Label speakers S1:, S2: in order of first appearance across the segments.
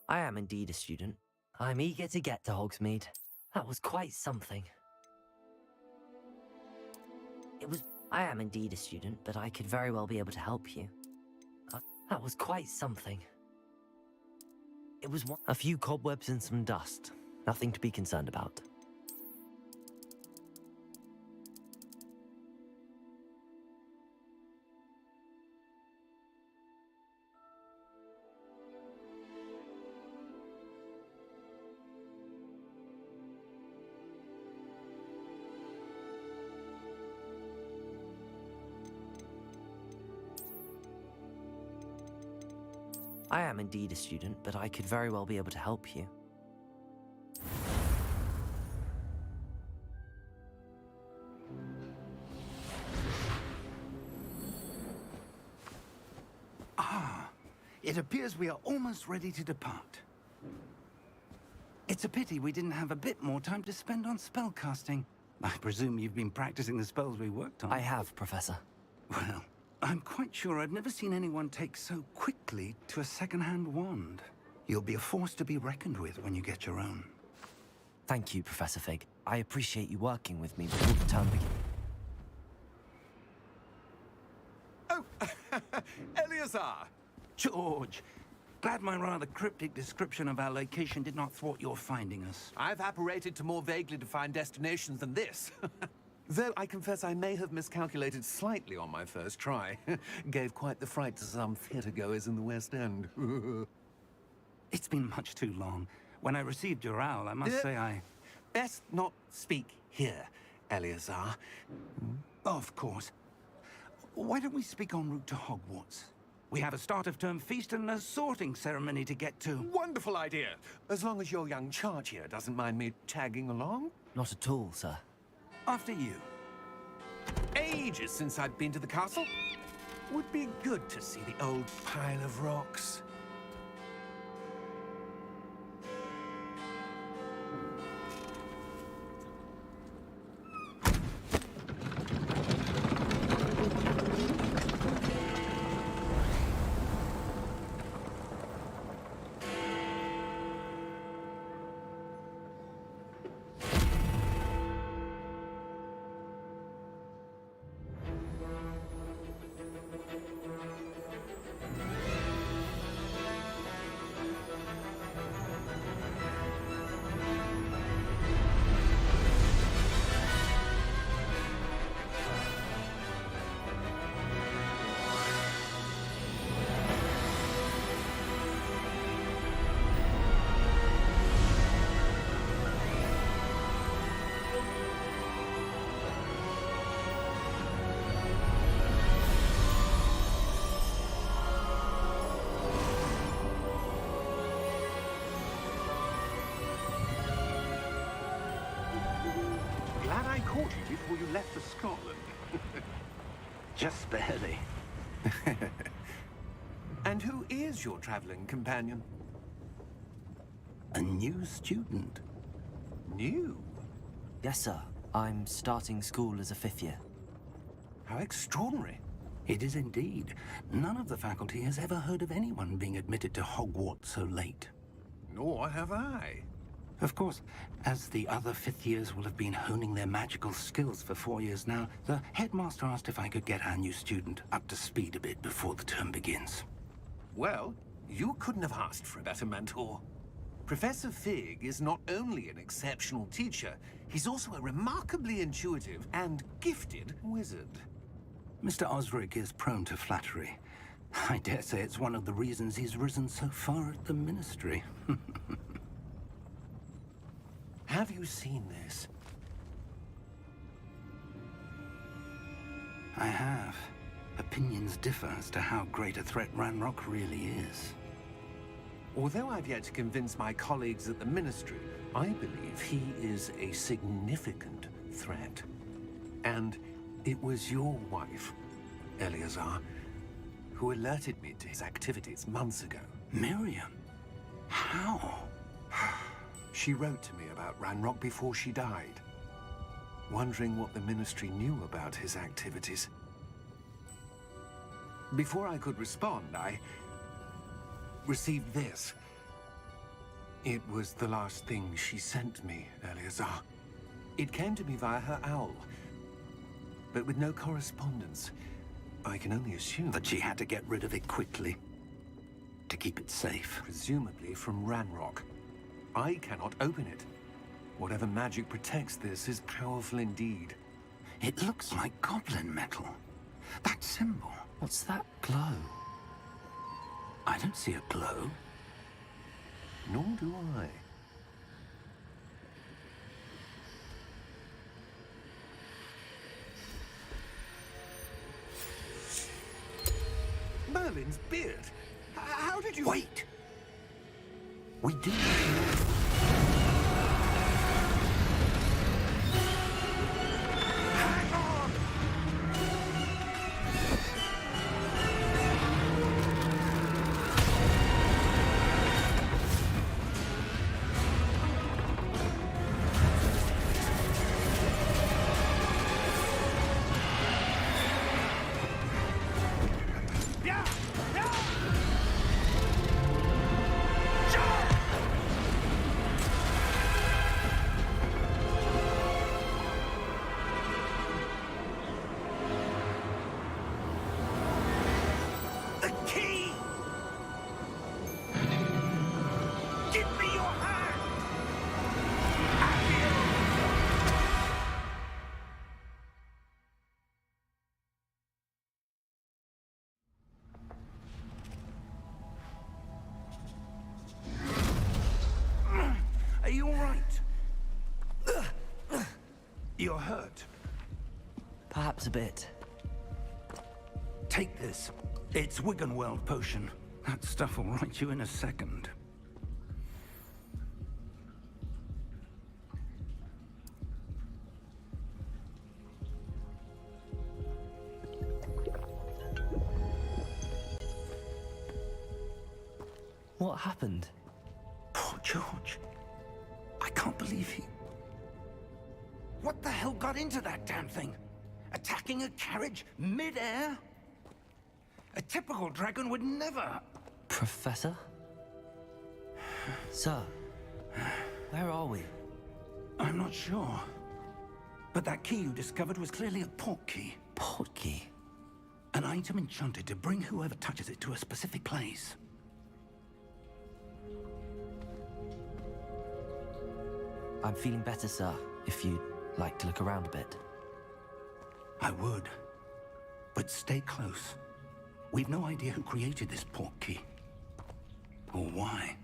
S1: I am indeed a student. I'm eager to get to Hogsmeade. That was quite something. I am indeed a student, but I could very well be able to help you. That was quite something. It was a few cobwebs and some dust. Nothing to be concerned about. I am indeed a student, but I could very well be able to help you.
S2: It appears we are almost ready to depart. It's a pity we didn't have a bit more time to spend on spellcasting. I presume you've been practicing the spells we worked on.
S1: I have, Professor.
S2: Well, I'm quite sure I've never seen anyone take so quickly to a second-hand wand. You'll be a force to be reckoned with when you get your own.
S1: Thank you, Professor Fig. I appreciate you working with me before the term begins.
S3: Oh, Eleazar!
S2: George, glad my rather cryptic description of our location did not thwart your finding us.
S3: I've apparated to more vaguely defined destinations than this. Though I confess I may have miscalculated slightly on my first try. Gave quite the fright to some theatre-goers in the West End.
S2: It's been much too long. When I received your owl, I must say I...
S3: Best not speak here, Eleazar.
S2: Of course. Why don't we speak en route to Hogwarts? We have a start-of-term feast and a sorting ceremony to get to.
S3: Wonderful idea! As long as your young charge here doesn't mind me tagging along.
S1: Not at all, sir.
S2: After you.
S3: Ages since I'd been to the castle. Would be good to see the old pile of rocks. Glad I caught you before you left for Scotland.
S2: Just barely.
S3: And who is your traveling companion?
S2: A new student.
S3: New?
S1: Yes, sir. I'm starting school as a 5th year.
S3: How extraordinary.
S2: It is indeed. None of the faculty has ever heard of anyone being admitted to Hogwarts so late.
S3: Nor have I.
S2: Of course, as the other fifth years will have been honing their magical skills for 4 years now, the headmaster asked if I could get our new student up to speed a bit before the term begins.
S3: Well, you couldn't have asked for a better mentor. Professor Fig is not only an exceptional teacher, he's also a remarkably intuitive and gifted wizard.
S2: Mr. Osric is prone to flattery. I dare say it's one of the reasons he's risen so far at the Ministry.
S3: Have you seen this?
S2: I have. Opinions differ as to how great a threat Ranrock really is.
S3: Although I've yet to convince my colleagues at the Ministry, I believe he is a significant threat. And it was your wife, Eleazar, who alerted me to his activities months ago.
S2: Miriam? How?
S3: She wrote to me about Ranrock before she died, wondering what the Ministry knew about his activities. Before I could respond, I received this. It was the last thing she sent me, Eleazar. It came to me via her owl, but with no correspondence. I can only assume
S2: That she had to get rid of it quickly. To keep it safe.
S3: presumably from Ranrock. I cannot open it. Whatever magic protects this is powerful indeed.
S2: It looks like goblin metal. That symbol.
S1: What's that glow?
S2: I don't see a glow.
S3: Nor do I. Merlin's beard. How did you...
S2: Wait! We do need to know.
S3: Hang on! Yeah! Yeah! Jump! The key! Give me your hand!
S2: Are you all right? You're hurt.
S1: Perhaps a bit.
S2: Take this. It's Wiggenweld potion. That stuff will right you in a second.
S1: What happened?
S2: Poor George. I can't believe he... What the hell got into that damn thing? Attacking a carriage mid-air? A typical dragon would never...
S1: Professor? Sir, where are we?
S2: I'm not sure. But that key you discovered was clearly a portkey.
S1: Portkey?
S2: An item enchanted to bring whoever touches it to a specific place.
S1: I'm feeling better, sir, if you'd like to look around a bit.
S2: I would. But stay close. We've no idea who created this portkey. Or why.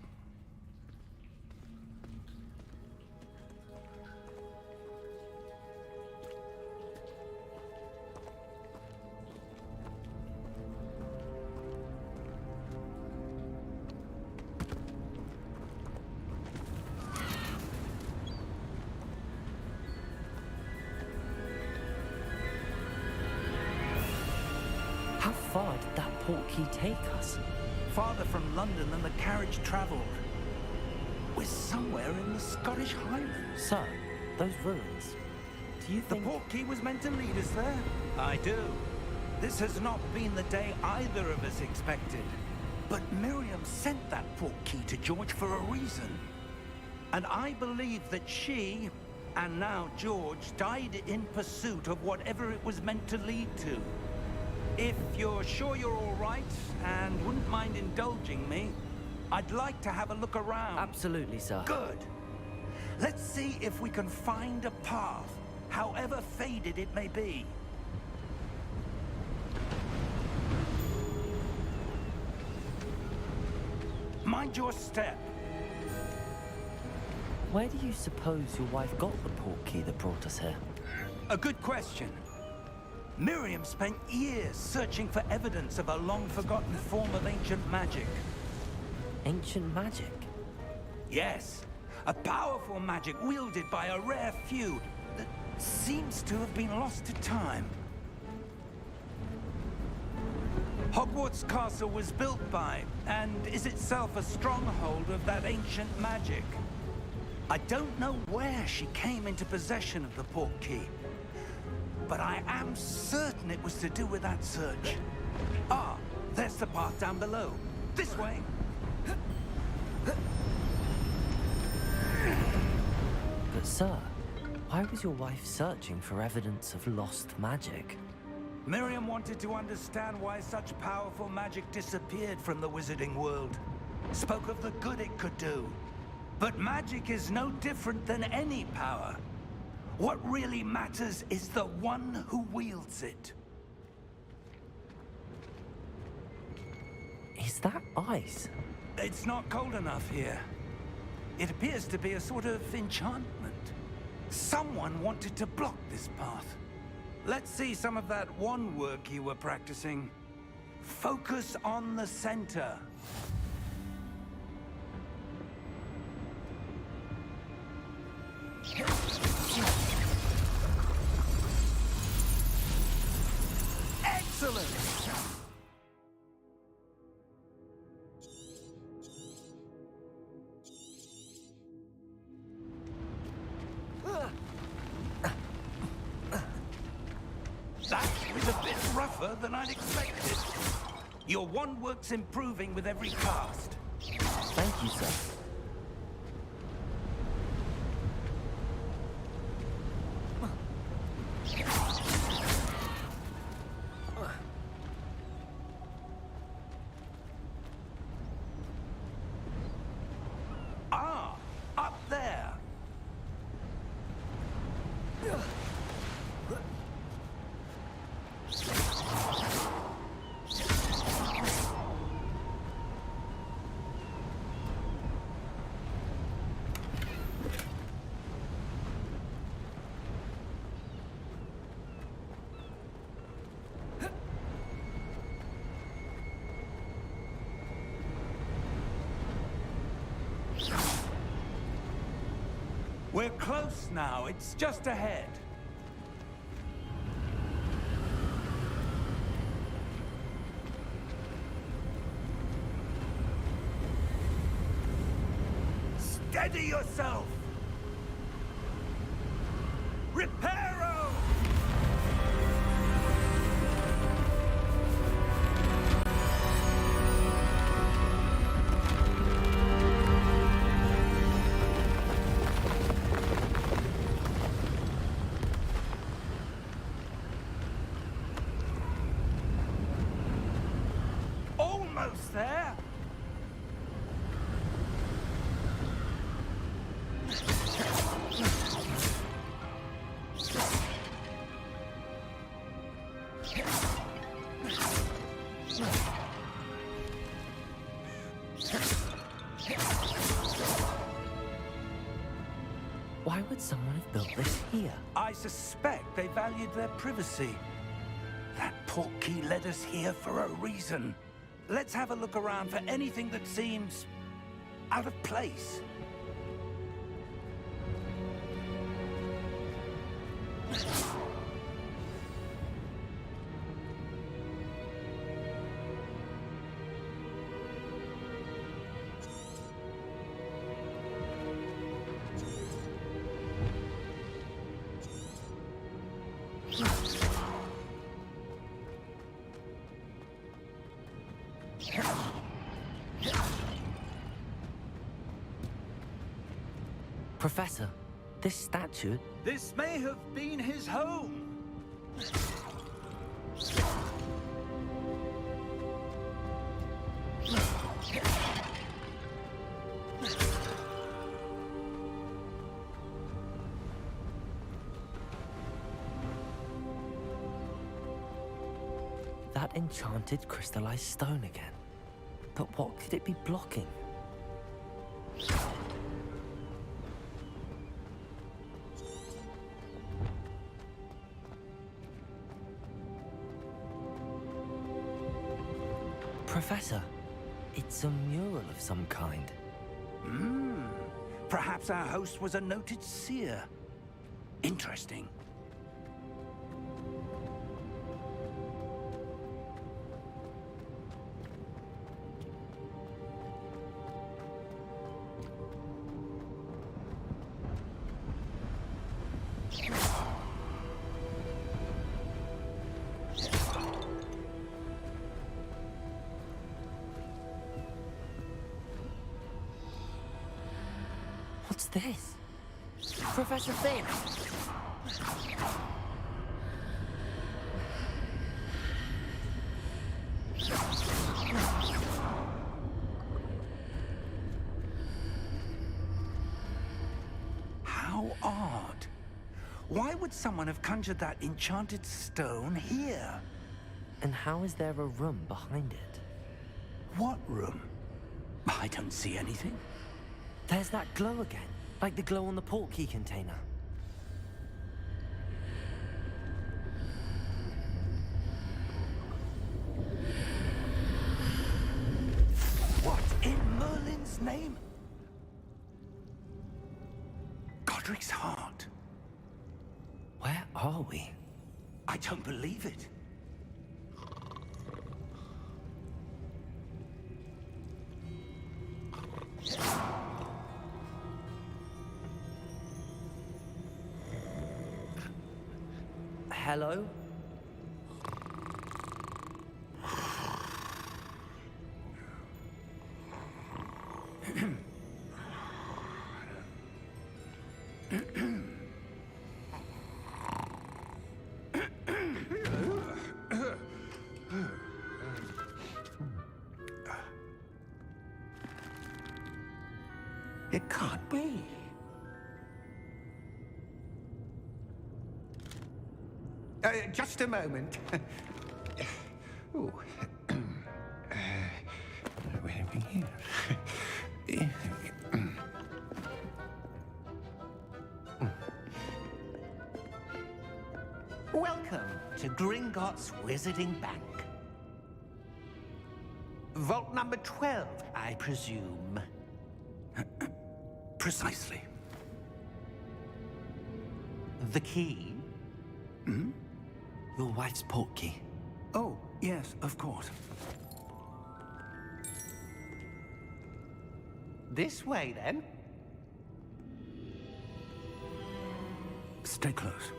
S1: How far did that portkey take us?
S2: Farther from London than the carriage traveled. We're somewhere in the Scottish Highlands.
S1: Sir, those ruins. Do you
S2: The
S1: think...
S2: portkey was meant to lead us there? I do. This has not been the day either of us expected. But Miriam sent that portkey to George for a reason. And I believe that she, and now George, died in pursuit of whatever it was meant to lead to. If you're sure you're all right, and wouldn't mind indulging me, I'd like to have a look around.
S1: Absolutely, sir.
S2: Good. Let's see if we can find a path, however faded it may be. Mind your step.
S1: Where do you suppose your wife got the portkey that brought us here?
S2: A good question. Miriam spent years searching for evidence of a long-forgotten form of ancient magic.
S1: Ancient magic?
S2: Yes, a powerful magic wielded by a rare few that seems to have been lost to time. Hogwarts Castle was built by, and is itself a stronghold of that ancient magic. I don't know where she came into possession of the portkey, but I am certain it was to do with that search. Ah, there's the path down below. This way.
S1: But sir, why was your wife searching for evidence of lost magic?
S2: Miriam wanted to understand why such powerful magic disappeared from the wizarding world. Spoke of the good it could do. But magic is no different than any power. What really matters is the one who wields it.
S1: Is that ice?
S2: It's not cold enough here. It appears to be a sort of enchantment. Someone wanted to block this path. Let's see some of that wand work you were practicing. Focus on the center. Excellent! That was a bit rougher than I'd expected. Your wand work's improving with every cast.
S1: Thank you, sir.
S2: Ah, up there. We're close now. It's just ahead. Steady yourself! Reparo! Almost there!
S1: Why would someone have built this here?
S2: I suspect they valued their privacy. That portkey led us here for a reason. Let's have a look around for anything that seems out of place.
S1: Professor, this statue...
S4: This may have been his home.
S1: That enchanted crystallized stone again. But what could it be blocking? Professor, it's a mural of some kind.
S2: Perhaps our host was a noted seer. Interesting.
S1: What's this? Professor Finn!
S2: How odd. Why would someone have conjured that enchanted stone here?
S1: And how is there a room behind it?
S2: What room? I don't see anything.
S1: There's that glow again, like the glow on the portkey container.
S2: What in Merlin's name? Godric's heart.
S1: Where are we?
S2: I don't believe it.
S1: Hello?
S3: It can't be. Just a moment. Ooh. Where are we here? Welcome to Gringotts Wizarding Bank. Vault number 12, I presume.
S2: Precisely.
S3: The key?
S1: Your wife's portkey.
S2: Oh, yes, of course.
S3: This way, then.
S2: Stay close.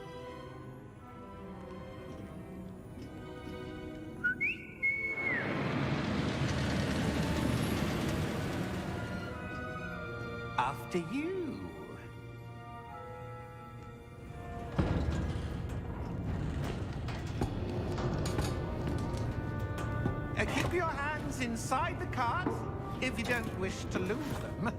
S3: After you. Keep your hands inside the cart if you don't wish to lose them.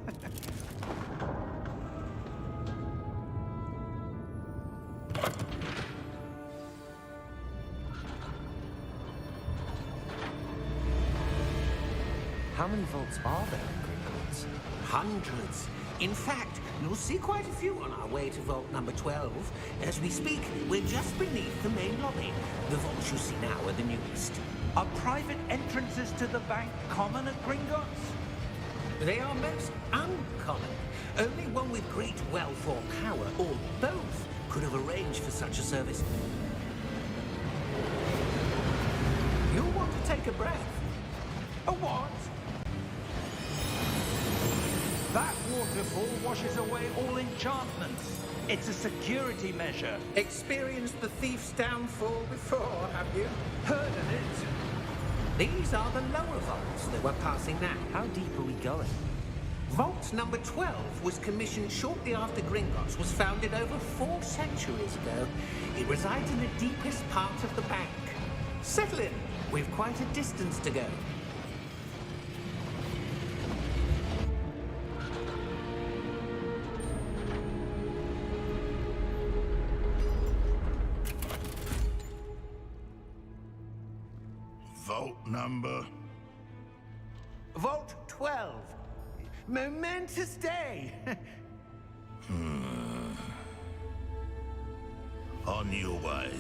S1: How many vaults are there in Gringotts?
S3: Hundreds. In fact, you'll see quite a few on our way to vault number 12. As we speak, we're just beneath the main lobby. The vaults you see now are the newest.
S4: Are private entrances to the bank common at Gringotts?
S3: They are most uncommon. Only one with great wealth or power, or both, could have arranged for such a service. You'll want to take a breath.
S4: A what? That waterfall washes away all enchantments. It's a security measure.
S3: Experienced the thief's downfall before, have you?
S4: Heard of it?
S3: These are the lower vaults that we're passing now.
S1: How deep are we going?
S3: Vault number 12 was commissioned shortly after Gringotts was founded over 4 centuries ago. It resides in the deepest part of the bank. Settle in. We've quite a distance to go.
S5: Vault number?
S3: Vault 12. Momentous day.
S5: On your way.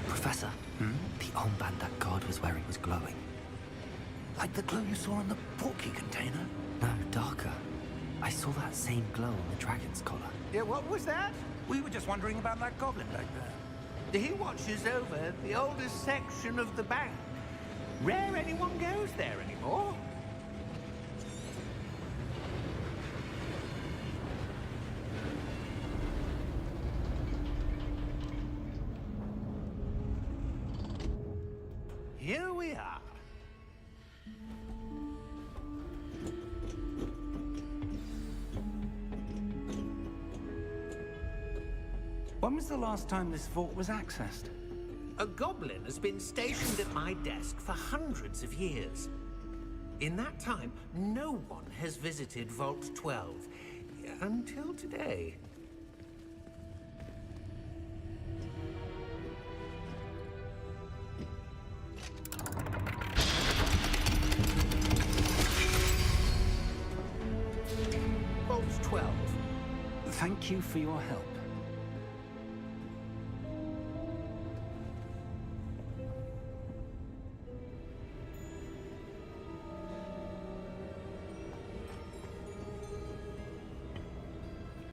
S1: Professor, the armband that guard was wearing was glowing.
S2: Like the glow you saw on the porky container?
S1: No, darker. I saw that same glow on the dragon's collar.
S3: Yeah, what was that?
S4: We were just wondering about that goblin back there.
S3: He watches over the oldest section of the bank. Rare anyone goes there anymore. Here we are.
S2: When was the last time this vault was accessed?
S3: A goblin has been stationed at my desk for hundreds of years. In that time, no one has visited Vault 12 until today. Vault 12.
S2: Thank you for your help.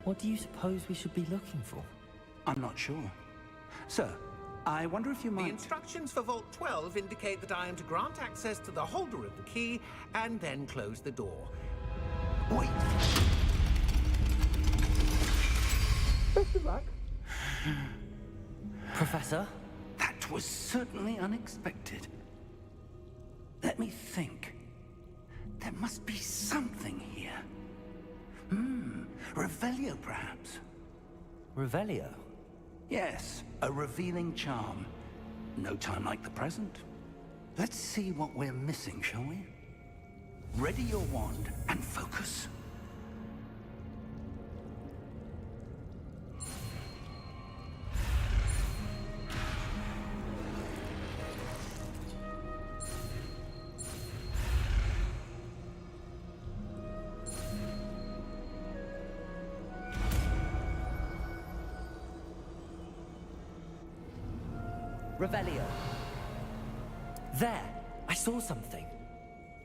S1: What do you suppose we should be looking for?
S2: I'm not sure. Sir, I wonder if you
S3: The
S2: might...
S3: instructions for Vault 12 indicate that I am to grant access to the holder of the key and then close the door.
S2: Wait!
S3: Best of luck.
S1: Professor?
S2: That was certainly unexpected. Let me think. There must be something here. Revelio, perhaps?
S1: Revelio?
S2: Yes, a revealing charm. No time like the present. Let's see what we're missing, shall we? Ready your wand and focus.
S1: Revelio. There! I saw something.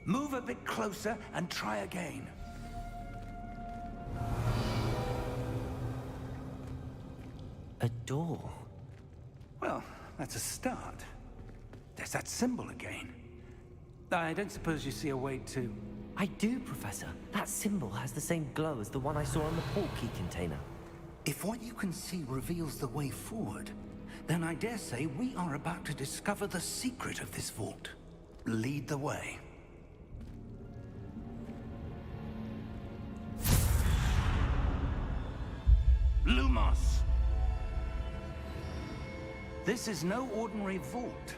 S2: Move a bit closer and try again.
S1: A door.
S2: Well, that's a start. There's that symbol again. I don't suppose you see a way to...
S1: I do, Professor. That symbol has the same glow as the one I saw on the portkey container.
S2: If what you can see reveals the way forward, then I dare say we are about to discover the secret of this vault. Lead the way. Lumos! This is no ordinary vault.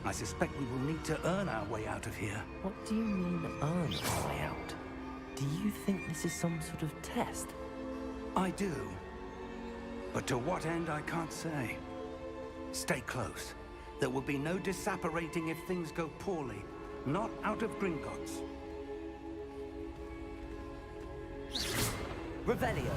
S2: I suspect we will need to earn our way out of here.
S1: What do you mean, earn our way out? Do you think this is some sort of test?
S2: I do. But to what end, I can't say. Stay close. There will be no disapparating if things go poorly. Not out of Gringotts.
S1: Revelio.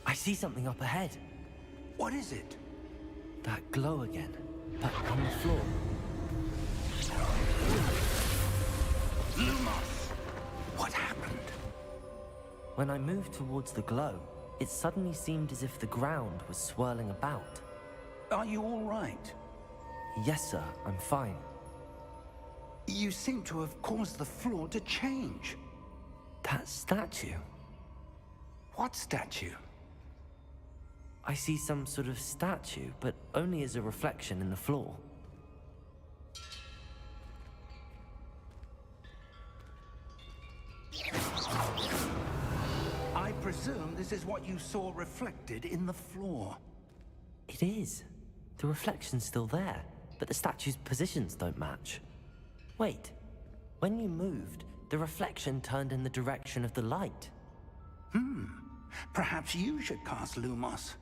S1: I see something up ahead.
S2: What is it?
S1: That glow again, but on the floor. When I moved towards the glow, it suddenly seemed as if the ground was swirling about.
S2: Are you all right?
S1: Yes, sir, I'm fine.
S2: You seem to have caused the floor to change.
S1: That statue?
S2: What statue?
S1: I see some sort of statue, but only as a reflection in the floor.
S2: I presume this is what you saw reflected in the floor.
S1: It is. The reflection's still there, but the statue's positions don't match. Wait, when you moved, the reflection turned in the direction of the light.
S2: Perhaps you should cast Lumos.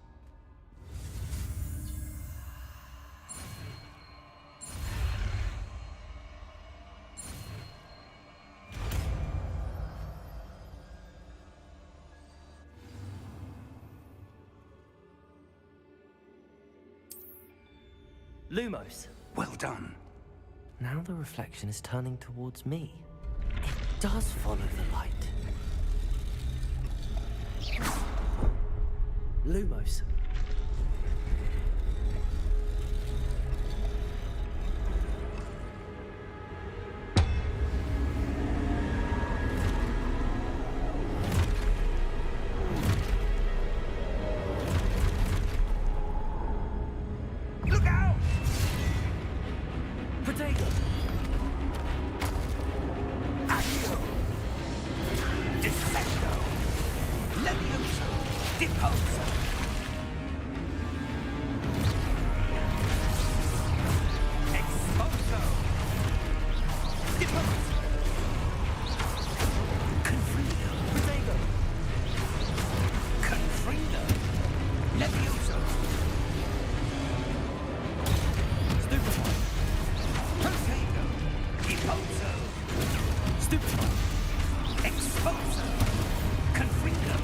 S1: Lumos!
S2: Well done.
S1: Now the reflection is turning towards me. It does follow the light. Lumos.
S2: Look out!
S1: Potato!
S2: Accio! Defendo! Levioso! Deposo! Exposo! Deposo! Confrido!
S1: Potato!
S2: Confrido! Levioso!
S1: Stupefy!
S2: Potato! Deposo!
S1: Stupefy!
S2: Exposo! Confrido!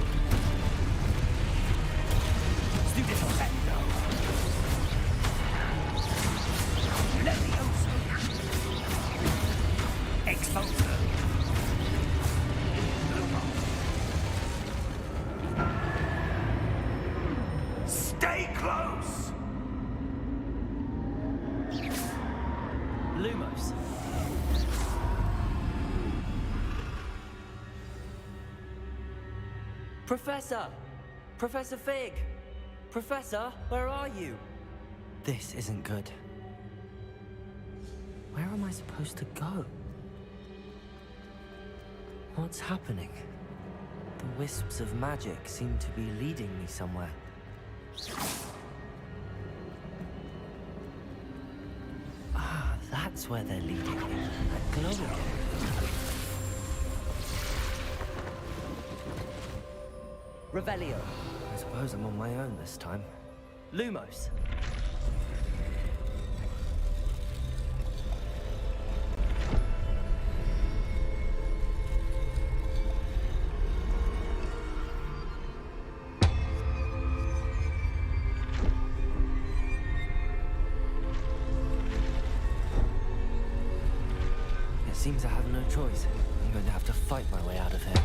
S2: Defendo! Levioso! Exposo! Stay close!
S1: Lumos. Professor! Professor Fig! Professor, where are you? This isn't good. Where am I supposed to go? What's happening? The wisps of magic seem to be leading me somewhere. Ah, that's where they're leading me. That glowing. Revelio. I suppose I'm on my own this time. Lumos. It seems I have no choice. I'm going to have to fight my way out of here.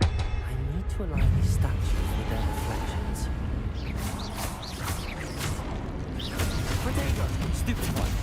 S1: I need to align these statues with their reflections. Potato! Stupid one!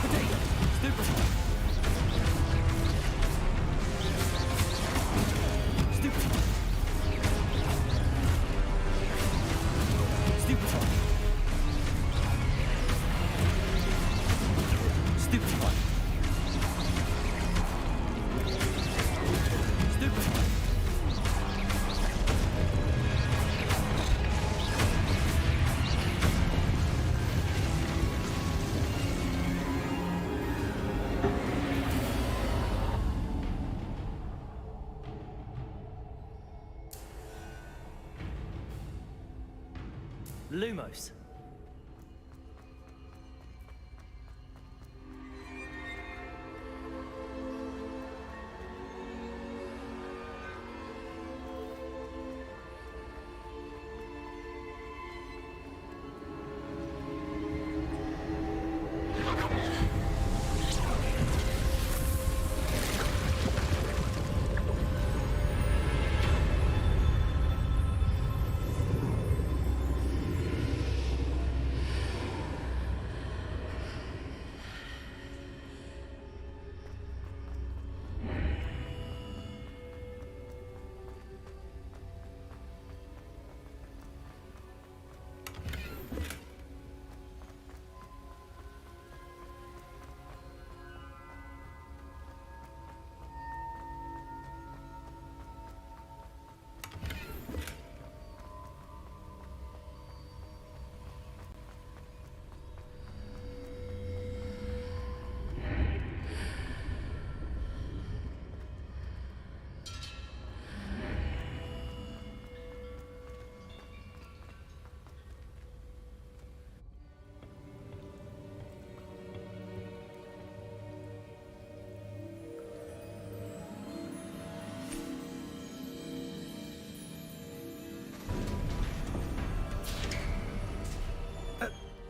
S1: Potato! Stupid one! Lumos.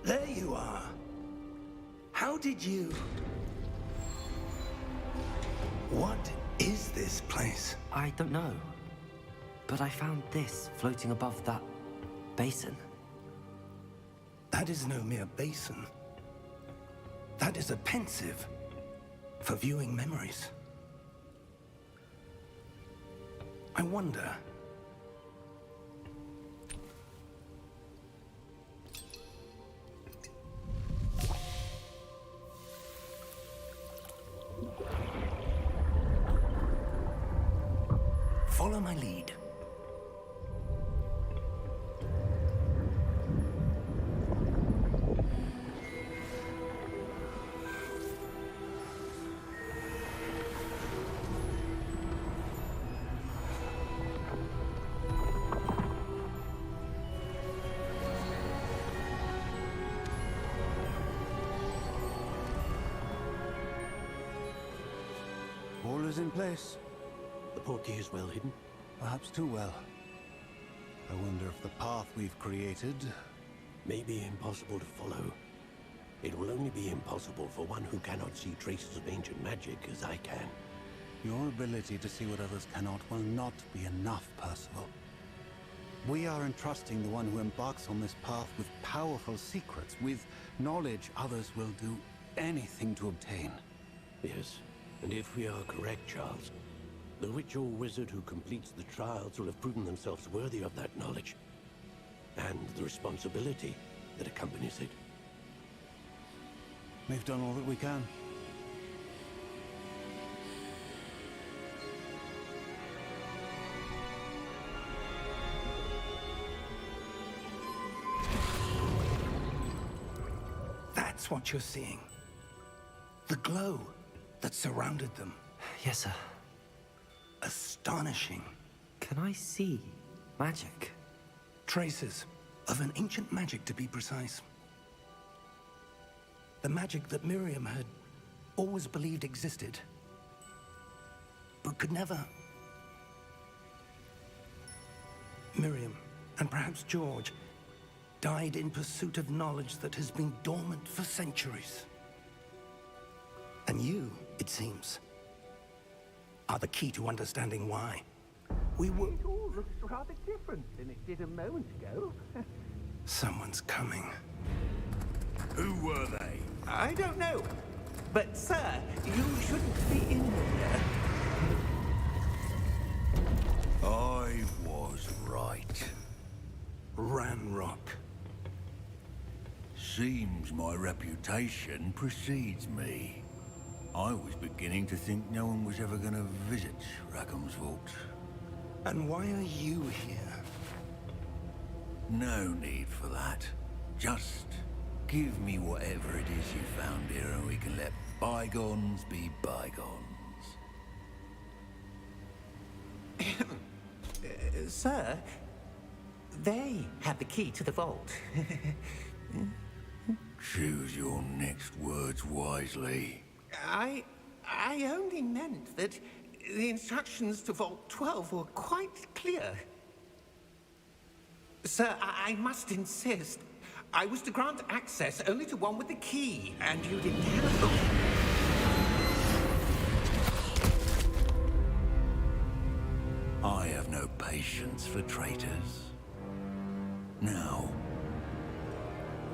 S2: There you are. How did you... What is this place?
S1: I don't know. But I found this floating above that basin.
S2: That is no mere basin. That is a pensive for viewing memories. I wonder... Follow my lead.
S6: All is in place.
S3: The portkey is well hidden.
S6: Perhaps too well. I wonder if the path we've created...
S3: May be impossible to follow. It will only be impossible for one who cannot see traces of ancient magic as I can.
S6: Your ability to see what others cannot will not be enough, Percival. We are entrusting the one who embarks on this path with powerful secrets, with knowledge others will do anything to obtain.
S3: Yes, and if we are correct, Charles, the witch or wizard who completes the trials will have proven themselves worthy of that knowledge, and the responsibility that accompanies it.
S6: We've done all that we can.
S2: That's what you're seeing. The glow that surrounded them.
S1: Yes, sir.
S2: Astonishing.
S1: Can I see magic?
S2: Traces of an ancient magic, to be precise. The magic that Miriam had always believed existed, but could never. Miriam, and perhaps George, died in pursuit of knowledge that has been dormant for centuries. And you, it seems, are the key to understanding why. We were...
S7: It all looks rather different than it did a moment ago.
S2: Someone's coming.
S5: Who were they?
S7: I don't know. But, sir, you shouldn't be in here.
S5: I was right.
S2: Ranrock.
S5: Seems my reputation precedes me. I was beginning to think no one was ever going to visit Rackham's Vault.
S2: And why are you here?
S5: No need for that. Just give me whatever it is you found here and we can let bygones be bygones.
S7: Sir, They had the key to the vault.
S5: Choose your next words wisely.
S7: I only meant that the instructions to Vault 12 were quite clear. Sir, I must insist. I was to grant access only to one with the key, and you didn't have them.
S5: I have no patience for traitors. Now,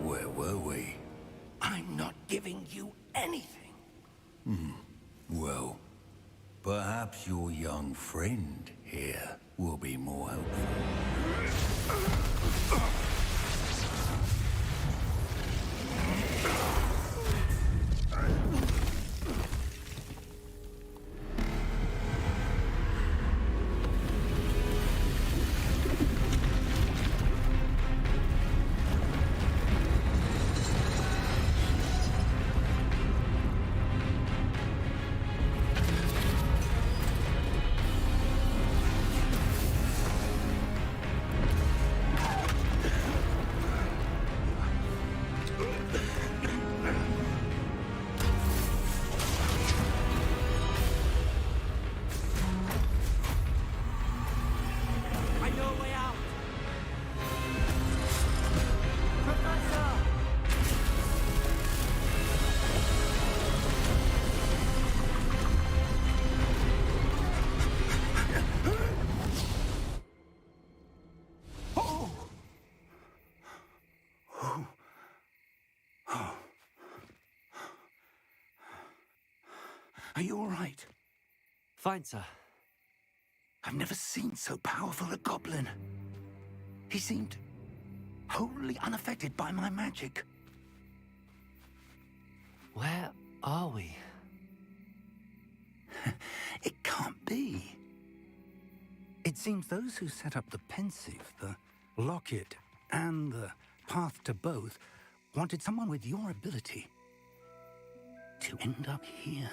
S5: where were we?
S2: I'm not giving you anything.
S5: Well, perhaps your young friend here will be more helpful.
S2: Are you all right?
S1: Fine, sir.
S2: I've never seen so powerful a goblin. He seemed wholly unaffected by my magic.
S1: Where are we?
S2: It can't be. It seems those who set up the pensive, the locket, and the path to both wanted someone with your ability to end up here.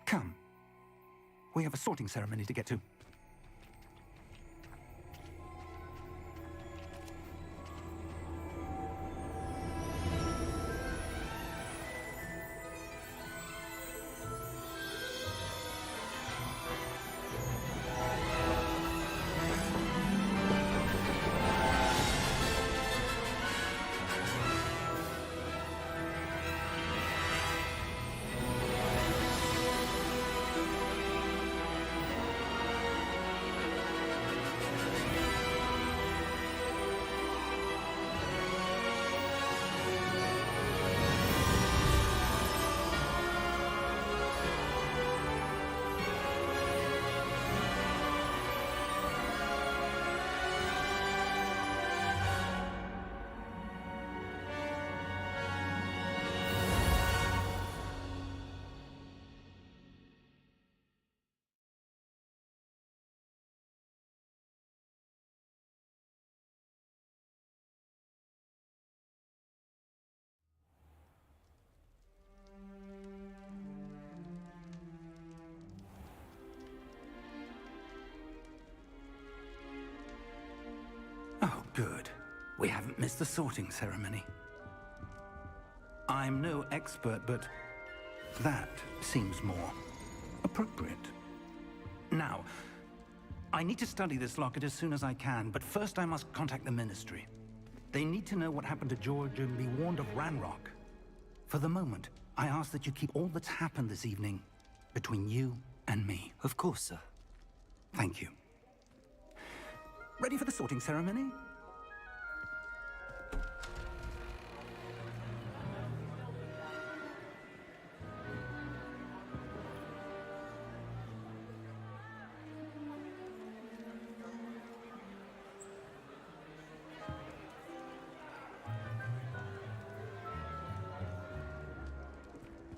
S2: Come. We have a sorting ceremony to get to. Oh, good. We haven't missed the sorting ceremony. I'm no expert, but that seems more appropriate. Now, I need to study this locket as soon as I can, but first I must contact the Ministry. They need to know what happened to George and be warned of Ranrock. For the moment, I ask that you keep all that's happened this evening between you and me.
S1: Of course, sir.
S2: Thank you. Ready for the sorting ceremony?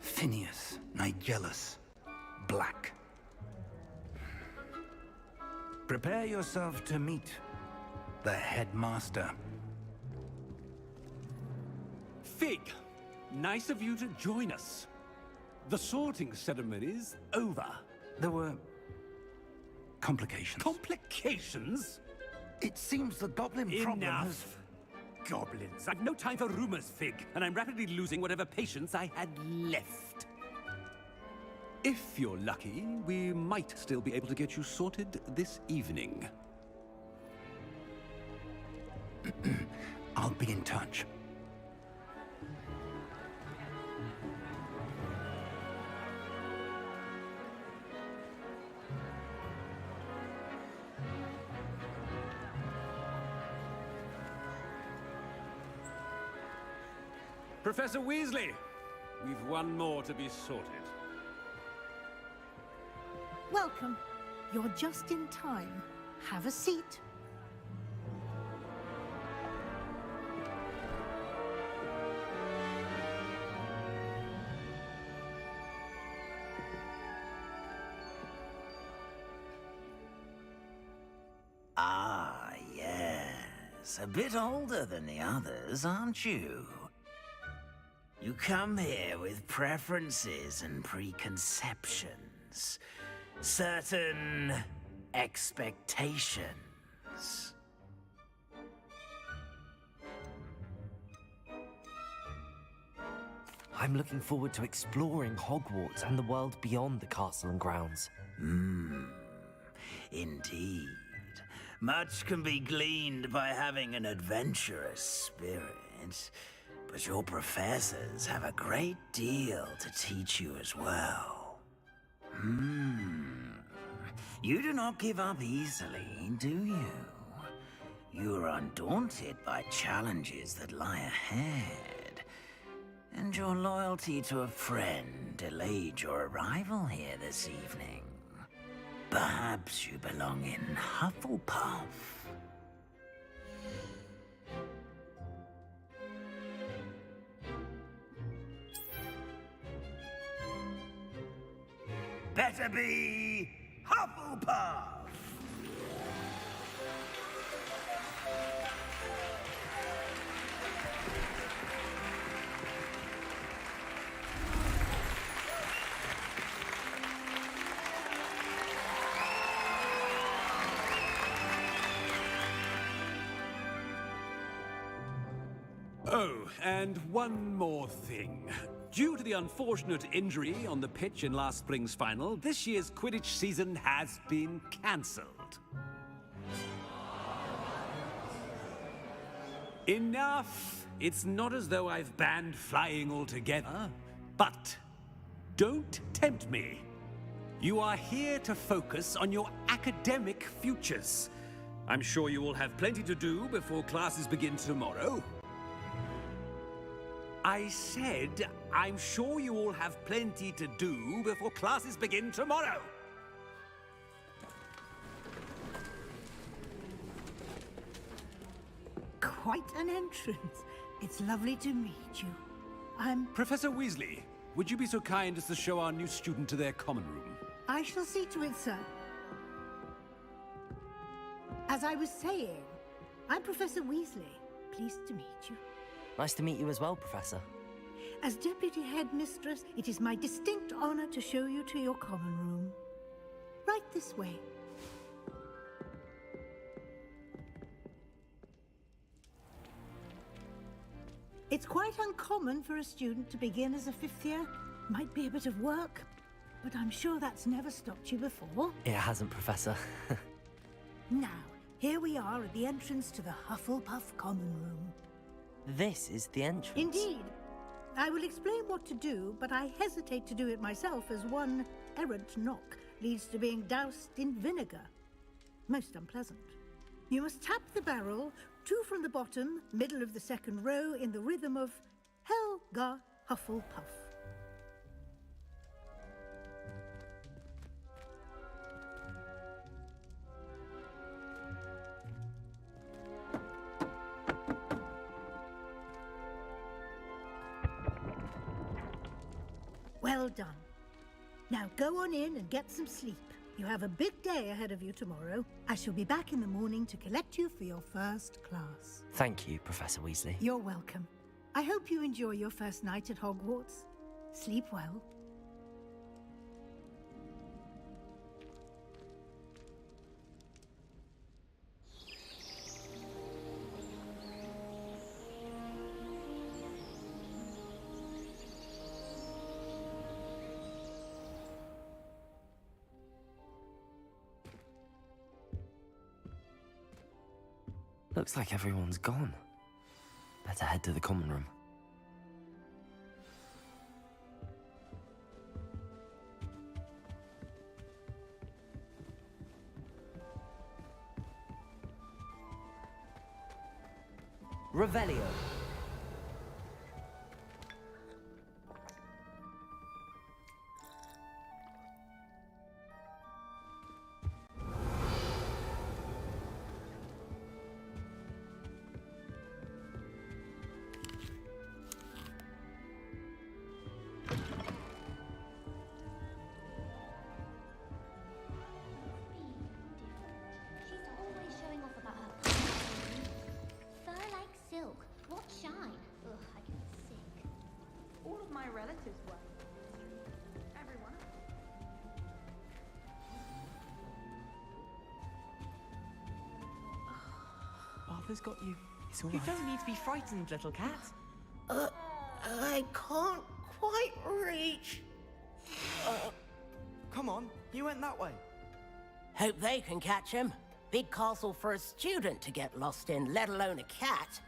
S2: Phineas, Nigellus, Black. Prepare yourself to meet the headmaster.
S8: Fig, nice of you to join us. The sorting ceremony's over.
S2: There were complications.
S8: Complications?
S2: It seems the goblin problem has...
S8: Enough! Goblins. I've no time for rumors, Fig, and I'm rapidly losing whatever patience I had left. If you're lucky, we might still be able to get you sorted this evening.
S2: I'll be in touch.
S8: Professor Weasley, we've one more to be sorted.
S9: Welcome. You're just in time. Have a seat.
S10: Ah, yes. A bit older than the others, aren't you? You come here with preferences and preconceptions. Certain expectations.
S1: I'm looking forward to exploring Hogwarts and the world beyond the castle and grounds.
S10: Indeed. Much can be gleaned by having an adventurous spirit, but your professors have a great deal to teach you as well. You do not give up easily, do you? You are undaunted by challenges that lie ahead, and your loyalty to a friend delayed your arrival here this evening. Perhaps you belong in Hufflepuff. Better be Hufflepuff!
S8: Oh, and one more thing. Due to the unfortunate injury on the pitch in last spring's final, this year's Quidditch season has been cancelled. Enough! It's not as though I've banned flying altogether. But don't tempt me. You are here to focus on your academic futures. I'm sure you will have plenty to do before classes begin tomorrow. I said, I'm sure you all have plenty to do before classes begin tomorrow.
S9: Quite an entrance. It's lovely to meet you.
S8: Professor Weasley, would you be so kind as to show our new student to their common room?
S9: I shall see to it, sir. As I was saying, I'm Professor Weasley. Pleased to meet you.
S1: Nice to meet you as well, Professor.
S9: As Deputy Headmistress, it is my distinct honor to show you to your common room. Right this way. It's quite uncommon for a student to begin as a fifth year. Might be a bit of work, but I'm sure that's never stopped you before.
S1: It hasn't, Professor.
S9: Now, here we are at the entrance to the Hufflepuff common room.
S1: This is the entrance.
S9: Indeed. I will explain what to do, but I hesitate to do it myself as one errant knock leads to being doused in vinegar. Most unpleasant. You must tap the barrel, 2 from the bottom, middle of the second row, in the rhythm of Helga Hufflepuff. Well done. Now go on in and get some sleep. You have a big day ahead of you tomorrow. I shall be back in the morning to collect you for your first class.
S1: Thank you, Professor Weasley.
S9: You're welcome. I hope you enjoy your first night at Hogwarts. Sleep well.
S1: Looks like everyone's gone. Better head to the common room. Revelio.
S11: She's always showing off about her fur like silk. What shine? Ugh, I get sick.
S12: All of my relatives were. Everyone.
S13: Arthur's got you. It's all
S14: You
S13: right.
S14: don't need to be frightened, little cat.
S7: I can't quite reach.
S13: Come on, you went that way.
S10: Hope they can catch him. Big castle for a student to get lost in, let alone a cat.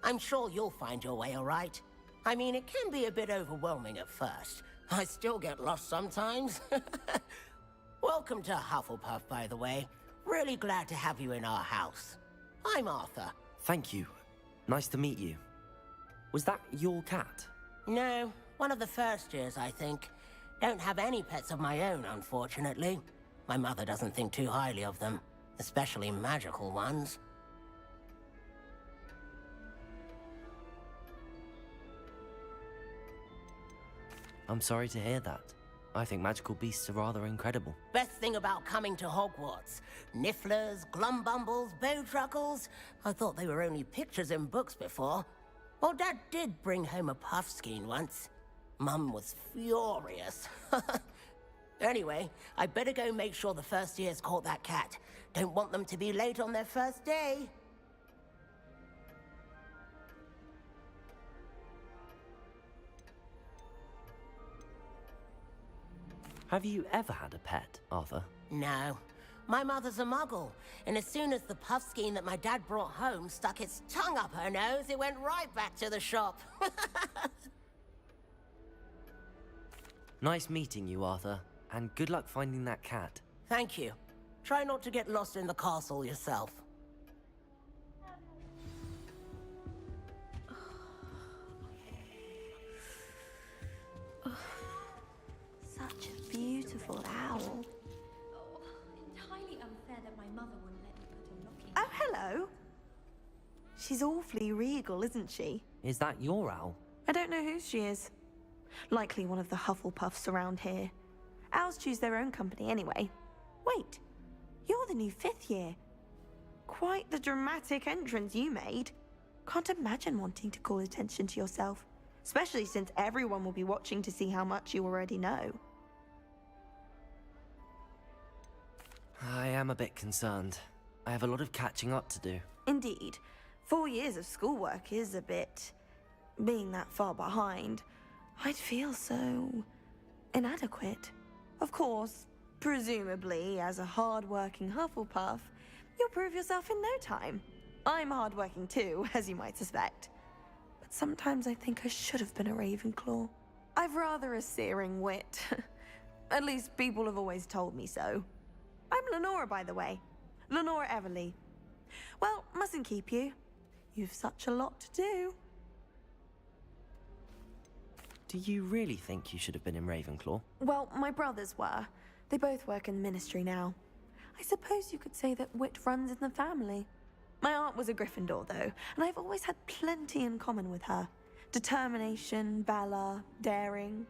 S10: I'm sure you'll find your way all right. I mean, it can be a bit overwhelming at first. I still get lost sometimes. Welcome to Hufflepuff, by the way. Really glad to have you in our house. I'm Arthur.
S1: Thank you. Nice to meet you. Was that your cat?
S10: No, one of the first years, I think. Don't have any pets of my own, unfortunately. My mother doesn't think too highly of them, especially magical ones.
S1: I'm sorry to hear that. I think magical beasts are rather incredible.
S10: Best thing about coming to Hogwarts. Nifflers, glumbumbles, bowtruckles. I thought they were only pictures in books before. Well, Dad did bring home a puffskein once. Mum was furious. Anyway, I better go make sure the first years caught that cat. Don't want them to be late on their first day.
S1: Have you ever had a pet, Arthur?
S10: No. My mother's a muggle, and as soon as the puffskein that my dad brought home stuck its tongue up her nose, it went right back to the shop.
S1: Nice meeting you, Arthur, and good luck finding that cat.
S10: Thank you. Try not to get lost in the castle yourself.
S11: Such a beautiful owl. Oh, entirely unfair that my mother wouldn't let me put a lock in.
S12: Oh, hello. She's awfully regal, isn't she?
S1: Is that your owl?
S12: I don't know who she is. Likely one of the Hufflepuffs around here. Owls choose their own company anyway. Wait, you're the new 5th year. Quite the dramatic entrance you made. Can't imagine wanting to call attention to yourself, especially since everyone will be watching to see how much you already know.
S1: I am a bit concerned. I have a lot of catching up to do.
S12: Indeed, 4 years of schoolwork is a bit... being that far behind, I'd feel so... inadequate. Of course, presumably, as a hard-working Hufflepuff, you'll prove yourself in no time. I'm hard-working too, as you might suspect. But sometimes I think I should have been a Ravenclaw. I've rather a searing wit. At least people have always told me so. I'm Lenora, by the way. Lenora Everly. Well, mustn't keep you. You've such a lot to do.
S1: Do you really think you should have been in Ravenclaw?
S12: Well, my brothers were. They both work in the ministry now. I suppose you could say that wit runs in the family. My aunt was a Gryffindor, though, and I've always had plenty in common with her. Determination, valor, daring.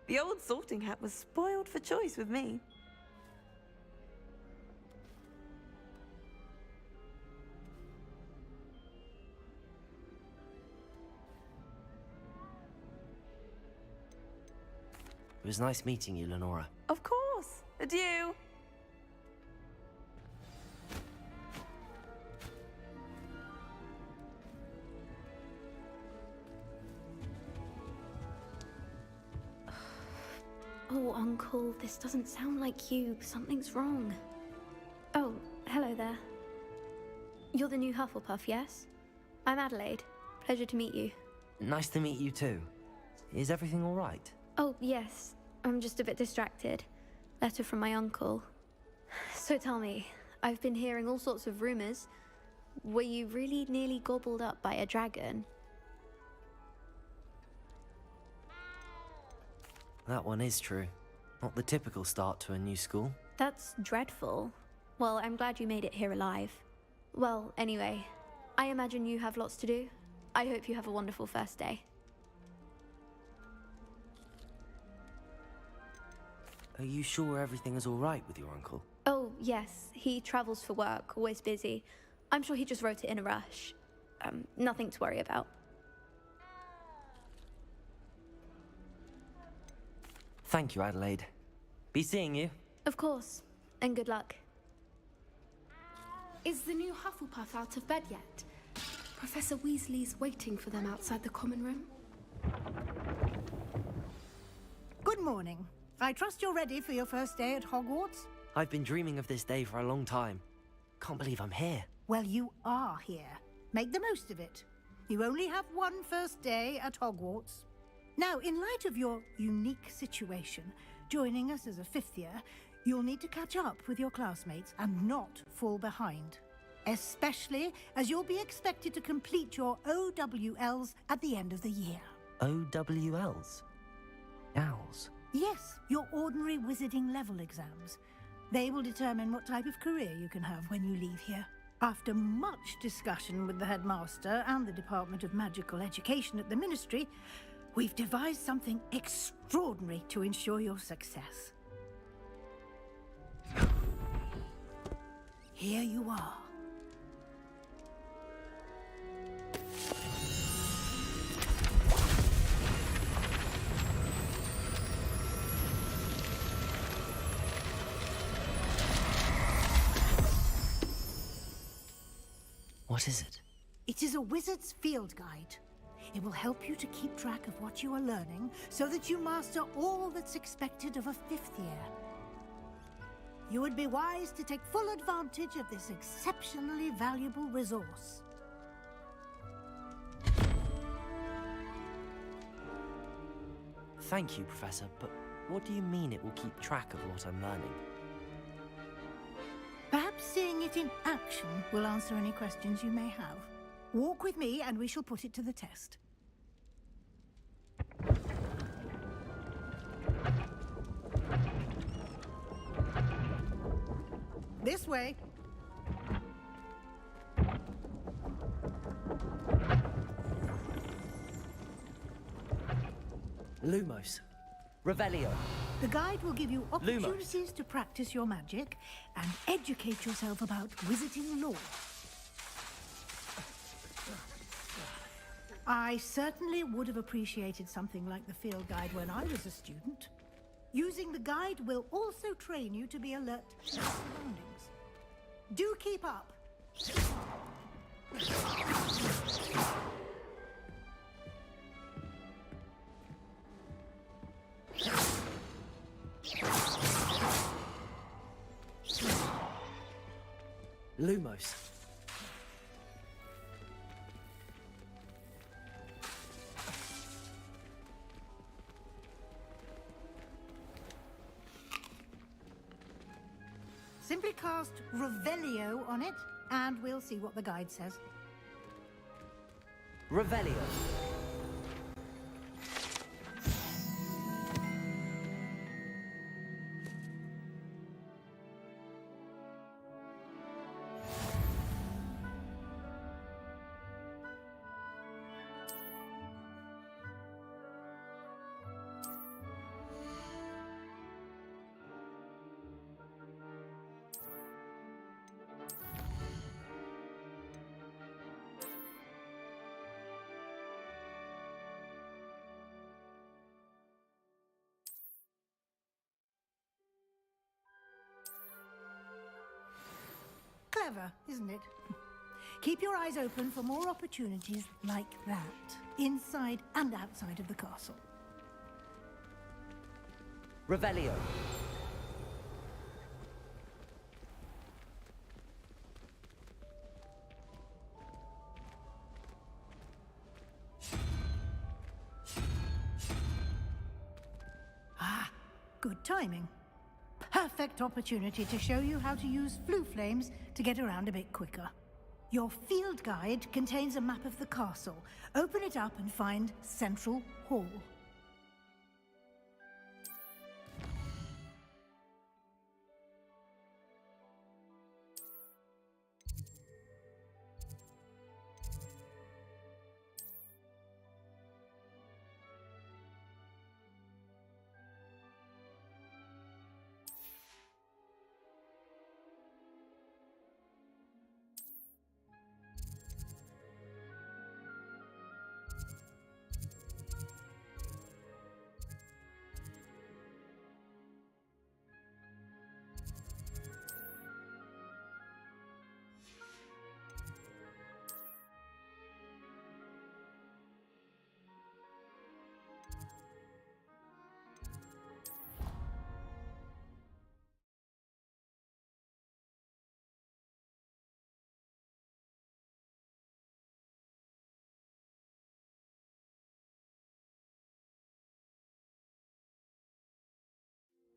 S12: The old sorting hat was spoiled for choice with me.
S1: It was nice meeting you, Lenora.
S12: Of course. Adieu.
S11: Oh, Uncle, this doesn't sound like you. Something's wrong. Oh, hello there.
S15: You're the new Hufflepuff, yes? I'm Adelaide. Pleasure to meet you.
S1: Nice to meet you too. Is everything all right?
S15: Oh, yes. I'm just a bit distracted. Letter from my uncle. So tell me, I've been hearing all sorts of rumors. Were you really nearly gobbled up by a dragon?
S1: That one is true. Not the typical start to a new school.
S15: That's dreadful. Well, I'm glad you made it here alive. Well, anyway, I imagine you have lots to do. I hope you have a wonderful first day.
S1: Are you sure everything is all right with your uncle?
S15: Oh, yes. He travels for work, always busy. I'm sure he just wrote it in a rush. Nothing to worry about.
S1: Thank you, Adelaide. Be seeing you.
S15: Of course. And good luck.
S16: Is the new Hufflepuff out of bed yet? Professor Weasley's waiting for them outside the common room.
S9: Good morning. I trust you're ready for your first day at Hogwarts?
S1: I've been dreaming of this day for a long time. Can't believe I'm here.
S9: Well, you are here. Make the most of it. You only have one first day at Hogwarts. Now, in light of your unique situation, joining us as a fifth year, you'll need to catch up with your classmates and not fall behind. Especially as you'll be expected to complete your OWLs at the end of the year.
S1: OWLs? Owls?
S9: Yes, your ordinary wizarding level exams. They will determine what type of career you can have when you leave here. After much discussion with the headmaster and the Department of Magical Education at the Ministry, we've devised something extraordinary to ensure your success. Here you are.
S1: What is it?
S9: It is a wizard's field guide. It will help you to keep track of what you are learning so that you master all that's expected of a fifth year. You would be wise to take full advantage of this exceptionally valuable resource.
S1: Thank you, Professor, but what do you mean it will keep track of what I'm learning?
S9: Perhaps seeing it in action will answer any questions you may have. Walk with me and we shall put it to the test. This way.
S1: Lumos. Revelio.
S9: The guide will give you opportunities to practice your magic and educate yourself about wizarding lore. I certainly would have appreciated something like the field guide when I was a student. Using the guide will also train you to be alert to your surroundings. Do keep up.
S1: Lumos.
S9: Simply cast Revelio on it, and we'll see what the guide says.
S1: Revelio.
S9: Clever, isn't it? Keep your eyes open for more opportunities like that, inside and outside of the castle.
S1: Revelio.
S9: Good timing. Perfect opportunity to show you how to use flue flames to get around a bit quicker. Your field guide contains a map of the castle. Open it up and find Central Hall.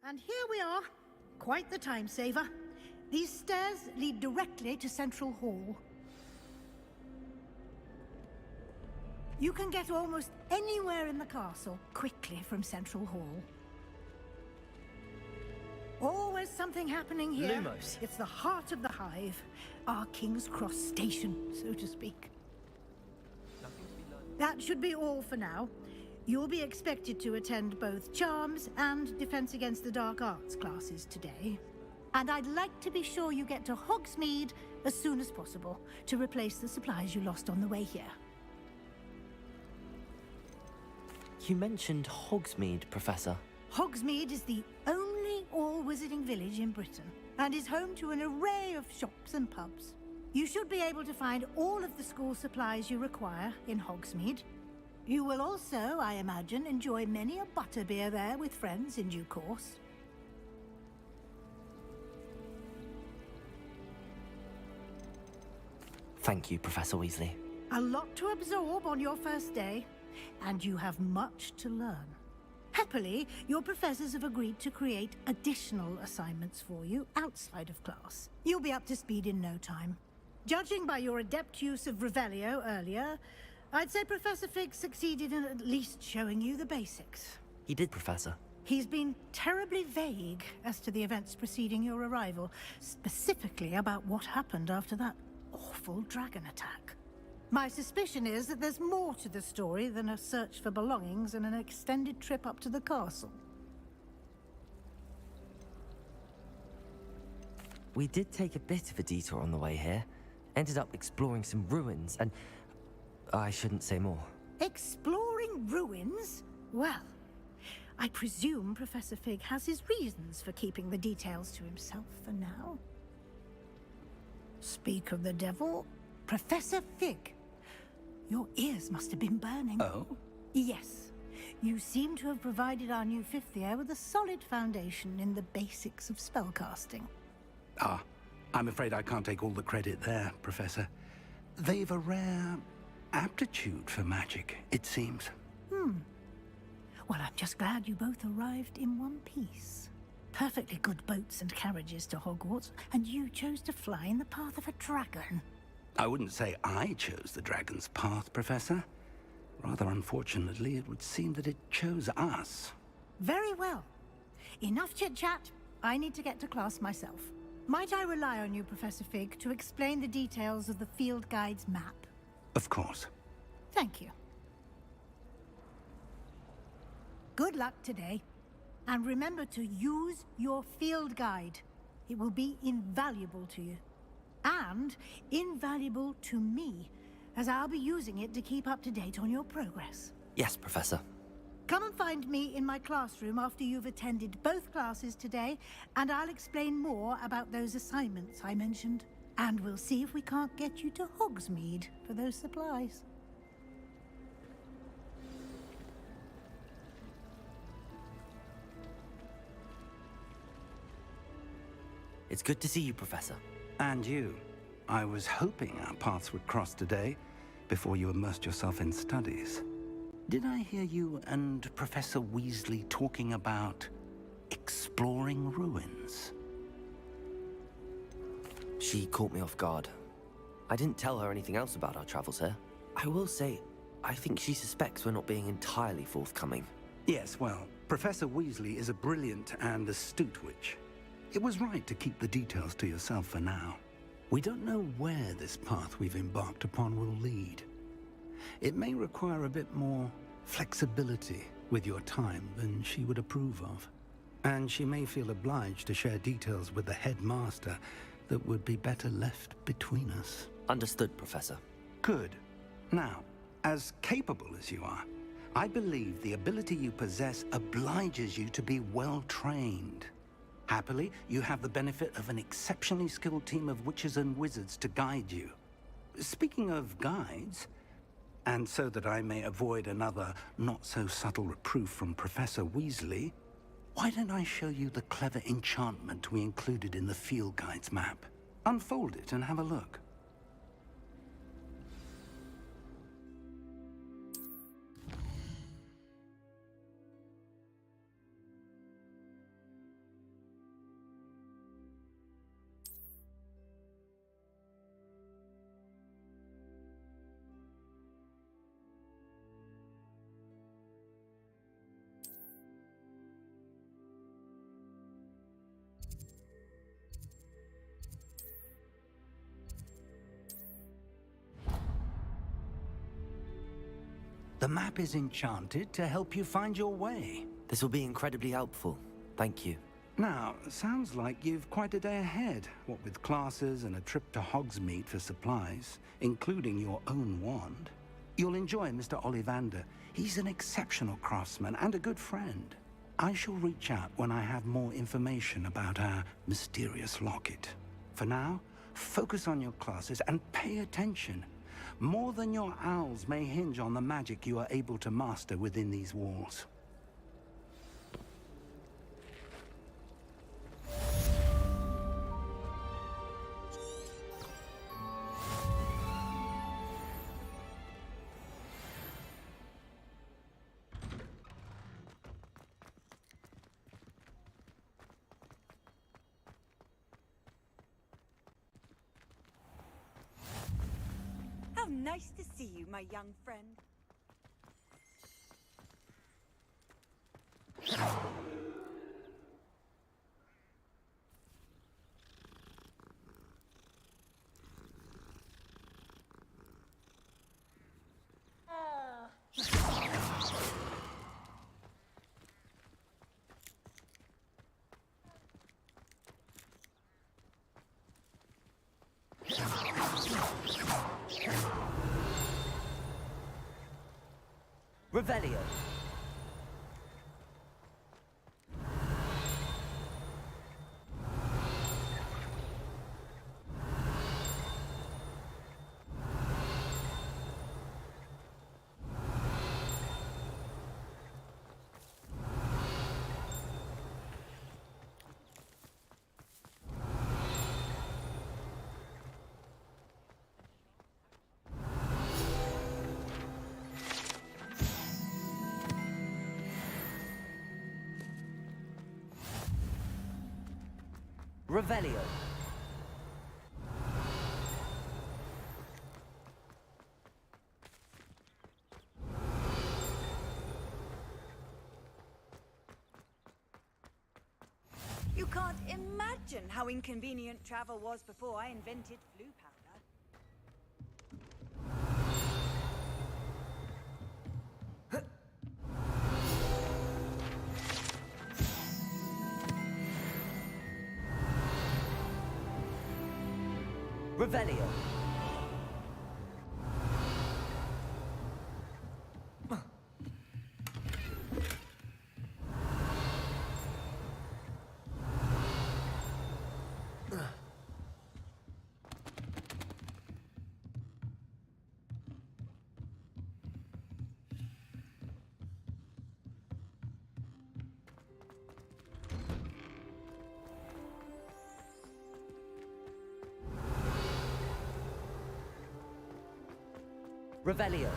S9: And here we are. Quite the time saver. These stairs lead directly to Central Hall. You can get almost anywhere in the castle quickly from Central Hall. Always something happening here.
S1: Lumos.
S9: It's the heart of the hive. Our King's Cross station, so to speak. That should be all for now. You'll be expected to attend both Charms and Defense Against the Dark Arts classes today. And I'd like to be sure you get to Hogsmeade as soon as possible to replace the supplies you lost on the way here.
S1: You mentioned Hogsmeade, Professor.
S9: Hogsmeade is the only all-wizarding village in Britain and is home to an array of shops and pubs. You should be able to find all of the school supplies you require in Hogsmeade. You will also, I imagine, enjoy many a butterbeer there with friends in due course.
S1: Thank you, Professor Weasley.
S9: A lot to absorb on your first day, and you have much to learn. Happily, your professors have agreed to create additional assignments for you outside of class. You'll be up to speed in no time. Judging by your adept use of Revelio earlier, I'd say Professor Fig succeeded in at least showing you the basics.
S1: He did, Professor.
S9: He's been terribly vague as to the events preceding your arrival, specifically about what happened after that awful dragon attack. My suspicion is that there's more to the story than a search for belongings and an extended trip up to the castle.
S1: We did take a bit of a detour on the way here. Ended up exploring some ruins and... I shouldn't say more.
S9: Exploring ruins? Well, I presume Professor Fig has his reasons for keeping the details to himself for now. Speak of the devil, Professor Fig. Your ears must have been burning.
S2: Oh?
S9: Yes. You seem to have provided our new fifth year with a solid foundation in the basics of spellcasting.
S2: Ah, I'm afraid I can't take all the credit there, Professor. They've a rare aptitude for magic, it seems.
S9: Well, I'm just glad you both arrived in one piece. Perfectly good boats and carriages to Hogwarts, and you chose to fly in the path of a dragon.
S2: I wouldn't say I chose the dragon's path, Professor. Rather unfortunately, it would seem that it chose us.
S9: Very well. Enough chit-chat. I need to get to class myself. Might I rely on you, Professor Fig, to explain the details of the field guide's map?
S2: Of course.
S9: Thank you. Good luck today. And remember to use your field guide. It will be invaluable to you. And invaluable to me, as I'll be using it to keep up to date on your progress.
S1: Yes, Professor.
S9: Come and find me in my classroom after you've attended both classes today, and I'll explain more about those assignments I mentioned. And we'll see if we can't get you to Hogsmeade for those supplies.
S1: It's good to see you, Professor.
S2: And you. I was hoping our paths would cross today, before you immersed yourself in studies. Did I hear you and Professor Weasley talking about exploring ruins.
S1: She caught me off guard. I didn't tell her anything else about our travels here. I will say, I think she suspects we're not being entirely forthcoming.
S2: Yes, well, Professor Weasley is a brilliant and astute witch. It was right to keep the details to yourself for now. We don't know where this path we've embarked upon will lead. It may require a bit more flexibility with your time than she would approve of. And she may feel obliged to share details with the headmaster that would be better left between us.
S1: Understood, Professor.
S2: Good. Now, as capable as you are, I believe the ability you possess obliges you to be well-trained. Happily, you have the benefit of an exceptionally skilled team of witches and wizards to guide you. Speaking of guides, and so that I may avoid another not-so-subtle reproof from Professor Weasley, why don't I show you the clever enchantment we included in the field guide's map? Unfold it and have a look. The map is enchanted to help you find your way.
S1: This will be incredibly helpful. Thank you.
S2: Now, sounds like you've quite a day ahead, what with classes and a trip to Hogsmeade for supplies, including your own wand. You'll enjoy Mr. Ollivander. He's an exceptional craftsman and a good friend. I shall reach out when I have more information about our mysterious locket. For now, focus on your classes and pay attention. More than your owls may hinge on the magic you are able to master within these walls.
S17: How nice to see you, my young friend.
S1: Revelio. Revelio.
S17: You can't imagine how inconvenient travel was before I invented flu powder.
S1: Revelio. Revelio.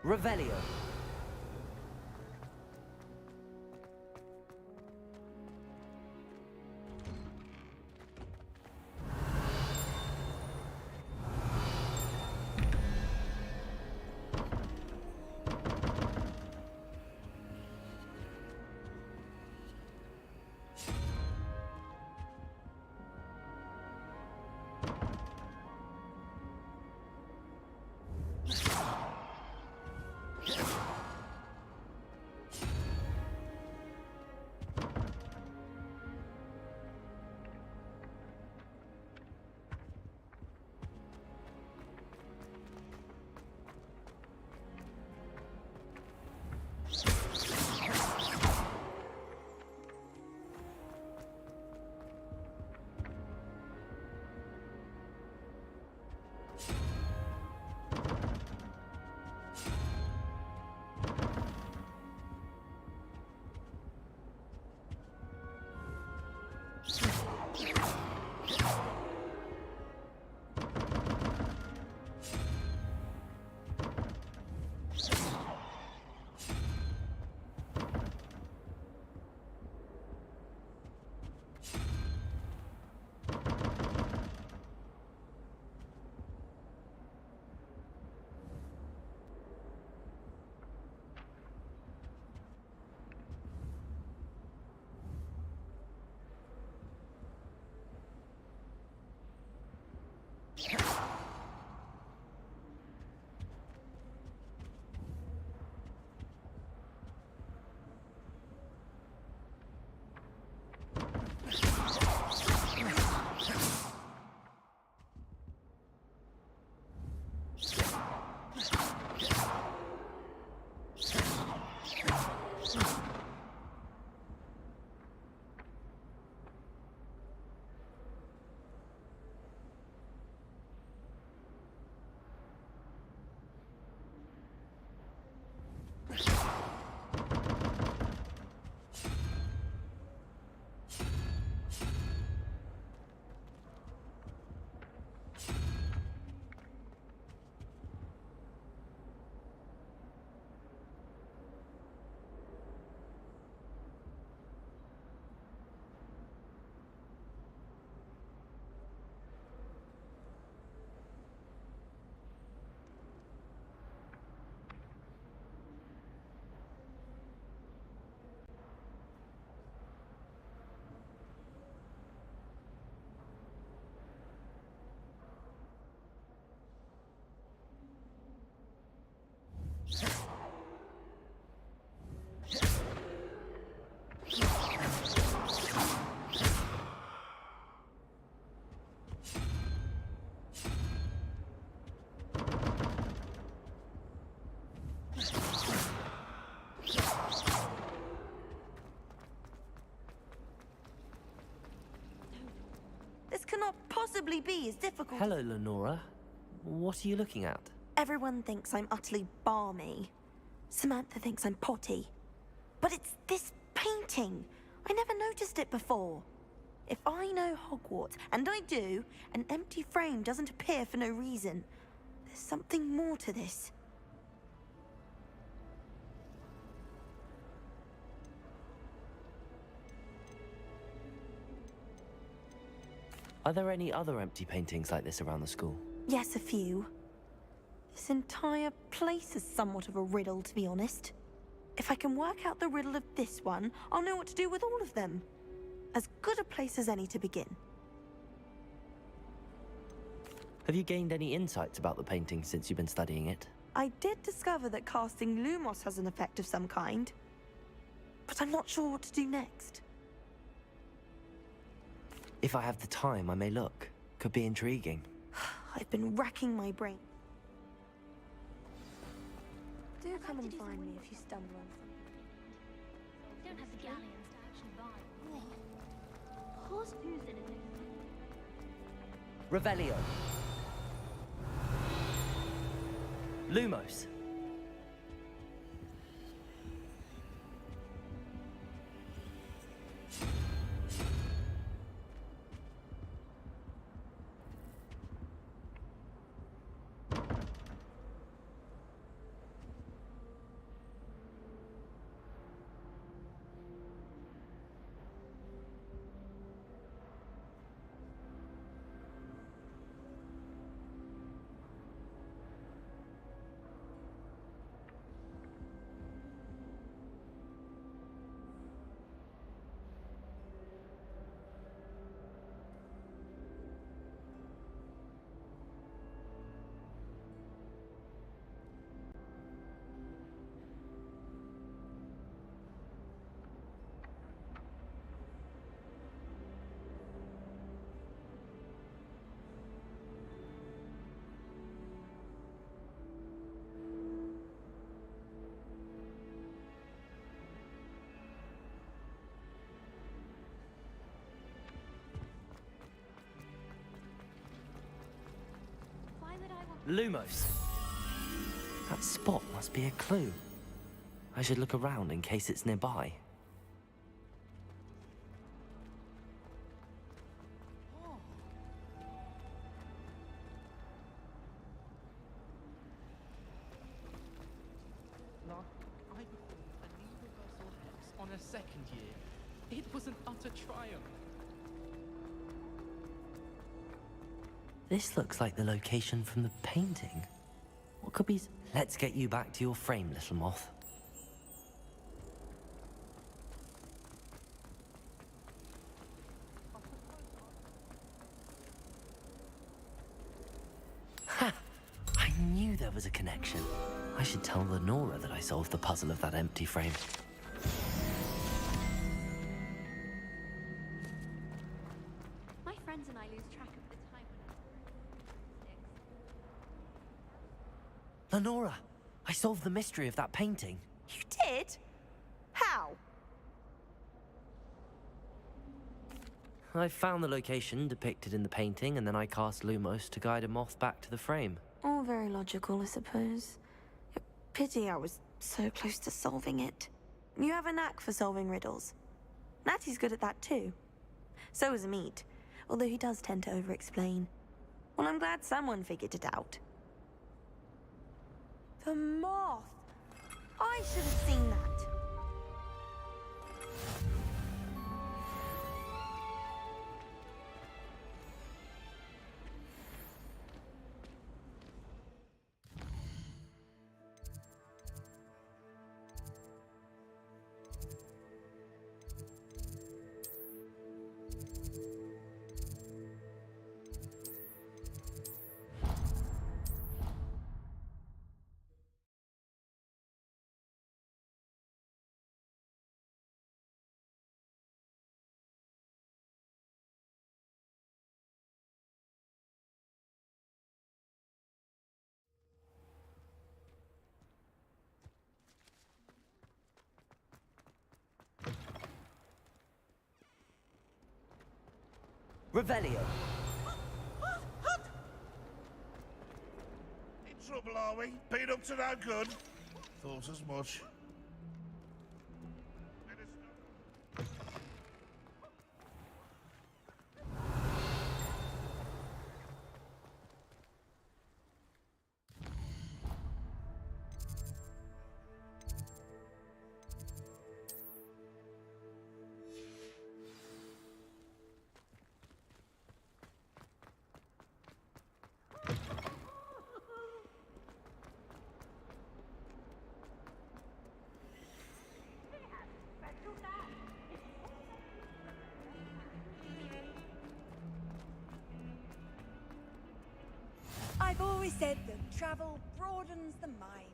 S1: Revelio.
S12: Cannot possibly be as difficult.
S1: Hello, Lenora. What are you looking at?
S12: Everyone thinks I'm utterly balmy. Samantha thinks I'm potty. But it's this painting. I never noticed it before. If I know Hogwarts, and I do, an empty frame doesn't appear for no reason. There's something more to this.
S1: Are there any other empty paintings like this around the school?
S12: Yes, a few. This entire place is somewhat of a riddle, to be honest. If I can work out the riddle of this one, I'll know what to do with all of them. As good a place as any to begin.
S1: Have you gained any insights about the painting since you've been studying it?
S12: I did discover that casting Lumos has an effect of some kind. But I'm not sure what to do next.
S1: If I have the time, I may look. Could be intriguing.
S12: I've been racking my brain. Do come and find me if you stumble on something.
S11: Don't have the galleons to actually buy. Horse who's in it?
S1: Revelio. Lumos. Lumos. That spot must be a clue. I should look around in case it's nearby.
S13: I performed a new reversal hex on a second year. It was an utter triumph.
S1: This looks like the location from the painting. What could be... Let's get you back to your frame, little moth. Ha! I knew there was a connection. I should tell Lenora that I solved the puzzle of that empty frame.
S15: My friends and I lose track of the time when
S1: Lenora, I solved the mystery of that painting.
S12: You did? How?
S1: I found the location depicted in the painting, and then I cast Lumos to guide a moth back to the frame.
S12: All very logical, I suppose. Pity I was so close to solving it. You have a knack for solving riddles. Natty's good at that too. So is Amit, although he does tend to over-explain. Well, I'm glad someone figured it out. The moth! I should have seen that.
S1: Revelio.
S18: In trouble, are we? Been up to no good? Thought as much.
S17: I've always said that travel broadens the mind.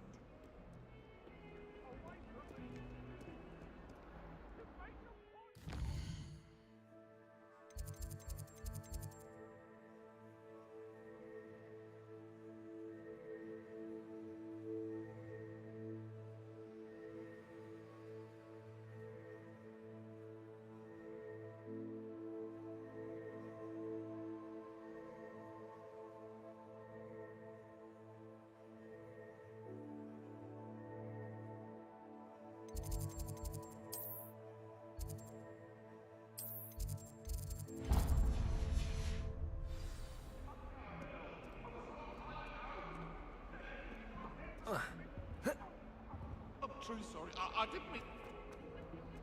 S18: I'm truly sorry. I didn't mean...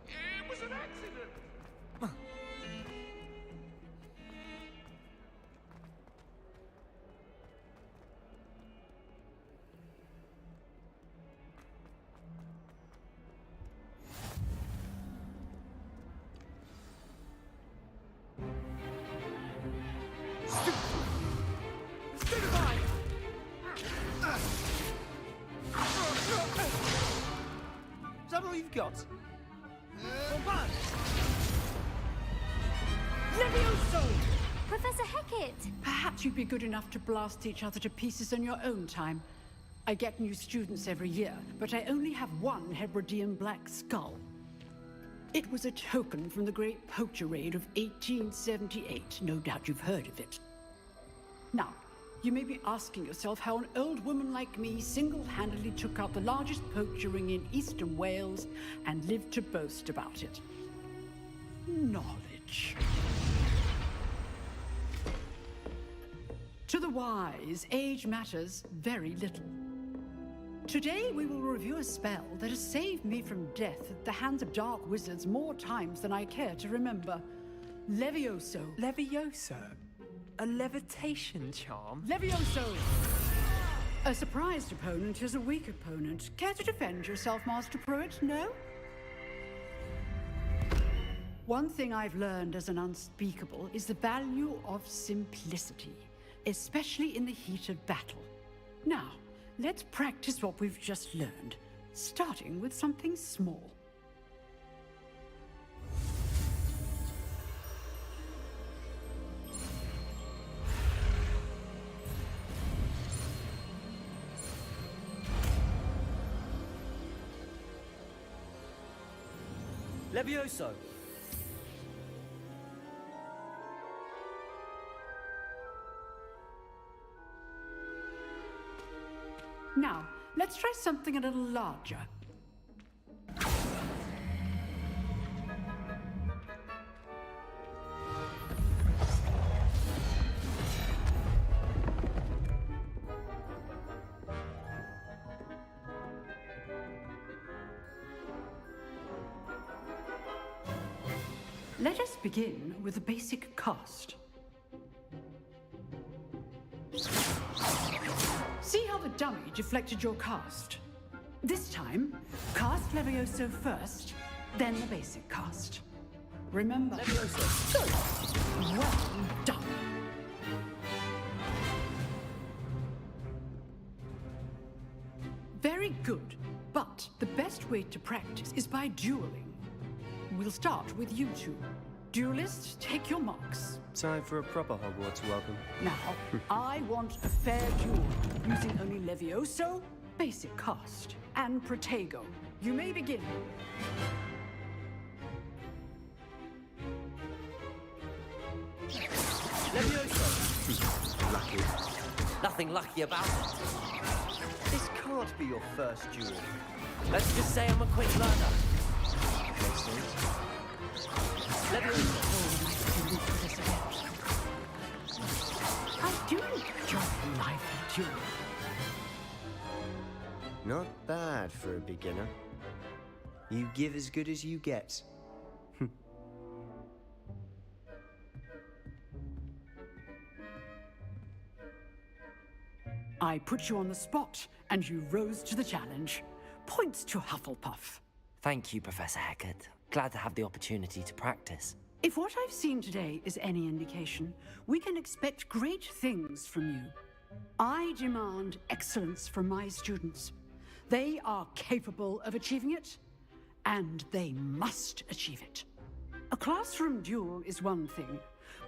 S18: It was an accident.
S13: Is that all you've got?
S19: Levioso!
S15: Professor Hecat!
S19: Perhaps you'd be good enough to blast each other to pieces in your own time. I get new students every year, but I only have one Hebridean black skull. It was a token from the Great Poacher Raid of 1878. No doubt you've heard of it. Now, You may be asking yourself how an old woman like me single-handedly took out the largest poacher ring in eastern Wales and lived to boast about it. Knowledge. To the wise, age matters very little. Today we will review a spell that has saved me from death at the hands of dark wizards more times than I care to remember. Levioso.
S20: Levioso? A levitation charm?
S19: Levioso! A surprised opponent is a weak opponent. Care to defend yourself, Master Pruitt? No? One thing I've learned as an unspeakable is the value of simplicity, especially in the heat of battle. Now, let's practice what we've just learned, starting with something small.
S1: Levioso!
S19: Now, let's try something a little larger. Let us begin with a basic cast. See how the dummy deflected your cast? This time, cast Levioso first, then the basic cast. Remember... Levioso. Good. Well done. Very good, but the best way to practice is by dueling. We'll start with you two. Duelists, take your marks.
S21: Time for a proper Hogwarts welcome.
S19: Now, I want a fair duel, using only Levioso, basic cast, and Protego. You may begin.
S21: Levioso! Lucky.
S1: Nothing lucky about it.
S21: This can't be your first duel.
S1: Let's just say I'm a quick learner.
S21: Makes sense.
S19: I do enjoy life duel.
S21: Not bad for a beginner. You give as good as you get.
S19: I put you on the spot, and you rose to the challenge. Points to Hufflepuff.
S1: Thank you, Professor Hecat. Glad to have the opportunity to practice.
S19: If what I've seen today is any indication, we can expect great things from you. I demand excellence from my students. They are capable of achieving it, and they must achieve it. A classroom duel is one thing,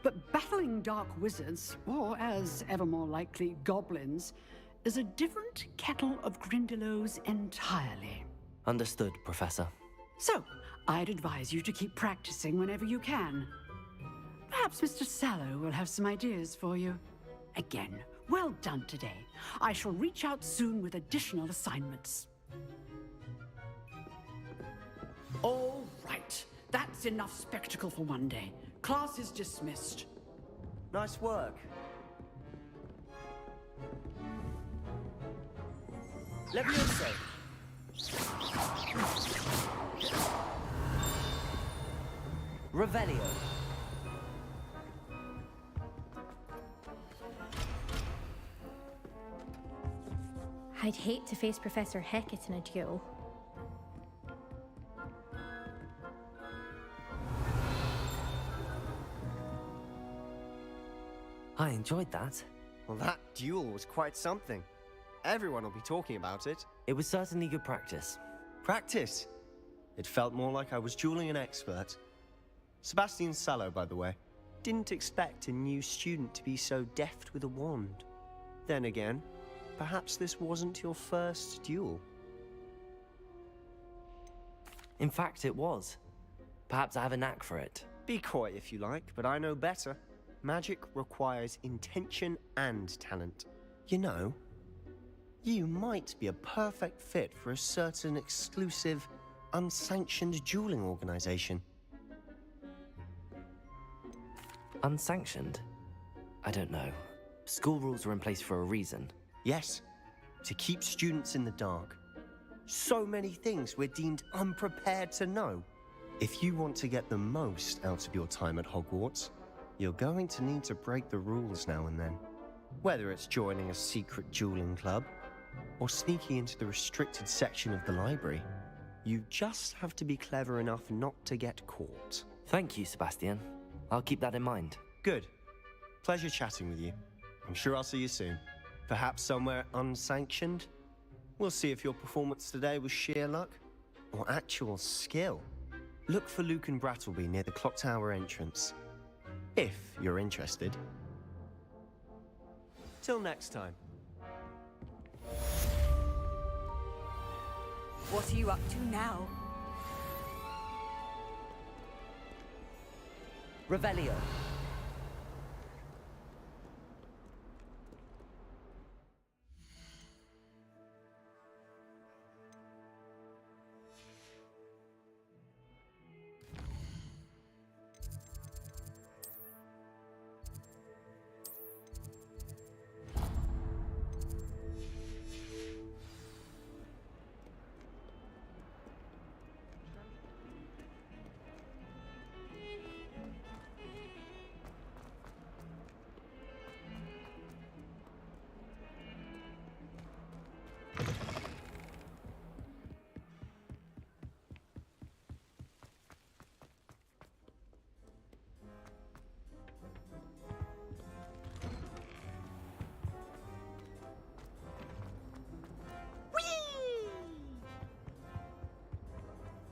S19: but battling dark wizards, or as ever more likely, goblins, is a different kettle of Grindylows entirely.
S1: Understood, Professor.
S19: So, I'd advise you to keep practicing whenever you can. Perhaps Mr. Sallow will have some ideas for you. Again, well done today. I shall reach out soon with additional assignments. All right. That's enough spectacle for one day. Class is dismissed.
S21: Nice work. Levioso!
S1: Revelio.
S22: I'd hate to face Professor Hecat in a duel.
S1: I enjoyed that.
S21: Well, that duel was quite something. Everyone will be talking about it.
S1: It was certainly good practice.
S21: Practice? It felt more like I was dueling an expert. Sebastian Sallow, by the way. Didn't expect a new student to be so deft with a wand. Then again, perhaps this wasn't your first duel.
S1: In fact, it was. Perhaps I have a knack for it.
S21: Be coy if you like, but I know better. magic requires intention and talent. You know, you might be a perfect fit for a certain exclusive, unsanctioned dueling organization.
S1: Unsanctioned? I don't know. School rules are in place for a reason.
S21: Yes, to keep students in the dark. So many things we're deemed unprepared to know. If you want to get the most out of your time at Hogwarts, you're going to need to break the rules now and then. Whether it's joining a secret dueling club, or sneaking into the restricted section of the library, you just have to be clever enough not to get caught.
S1: Thank you, Sebastian. I'll keep that in mind.
S21: Good. Pleasure chatting with you. I'm sure I'll see you soon. Perhaps somewhere unsanctioned? We'll see if your performance today was sheer luck or actual skill. Look for Luke and Brattleby near the clock tower entrance, if you're interested. Till next time.
S17: What are you up to now?
S1: Revelio.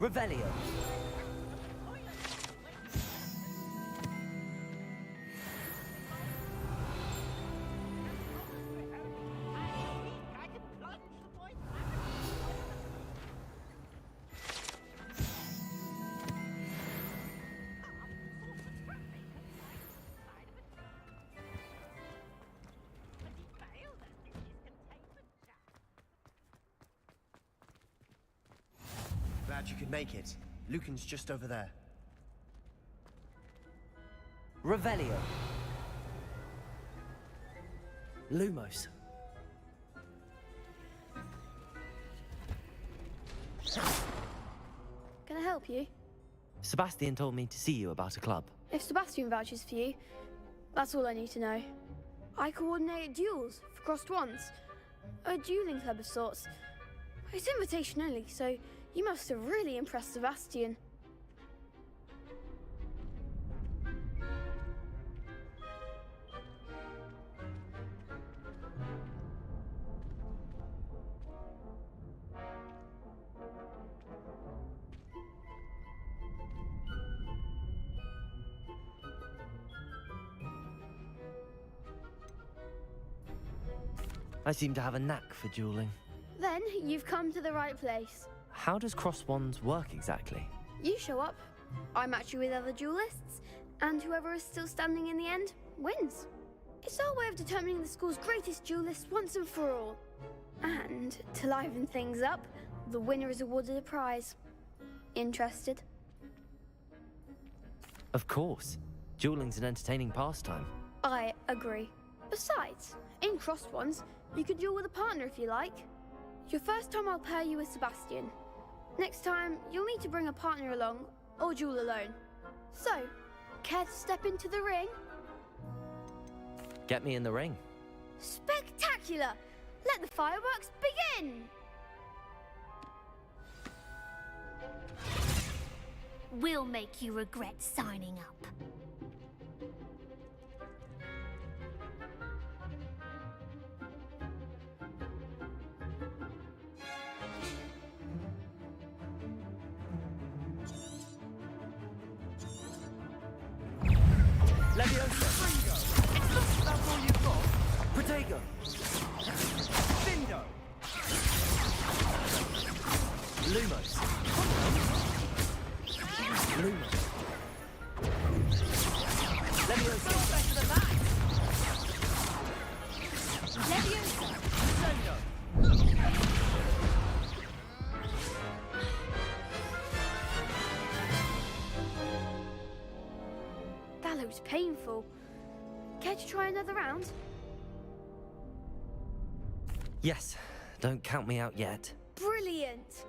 S1: Revelio.
S21: Glad you could make it. Lucan's just over there.
S1: Revelio. Lumos.
S15: Can I help you?
S1: Sebastian told me to see you about a club.
S15: If Sebastian vouches for you, that's all I need to know. I coordinate duels for crossed wands. A dueling club of sorts. It's invitation only, so you must have really impressed Sebastian.
S1: I seem to have a knack for dueling.
S15: Then you've come to the right place.
S1: How does cross wands work exactly?
S15: You show up, I match you with other duelists, and whoever is still standing in the end wins. It's our way of determining the school's greatest duelist once and for all. And to liven things up, the winner is awarded a prize. Interested?
S1: Of course. Dueling's an entertaining pastime.
S15: I agree. Besides, in crossed wands, you could duel with a partner if you like. Your first time I'll pair you with Sebastian. Next time, you'll need to bring a partner along, or duel alone. So, care to step into the ring?
S1: Get me in the ring.
S15: Spectacular! Let the fireworks begin!
S11: We'll make you regret signing up.
S1: Leviosa.
S2: That's all you've got?
S1: Protego.
S2: Bindo.
S1: Lumos. Lumos. Leviosa.
S15: That looks painful. Care to try another round?
S1: Yes, don't count me out yet.
S15: Brilliant!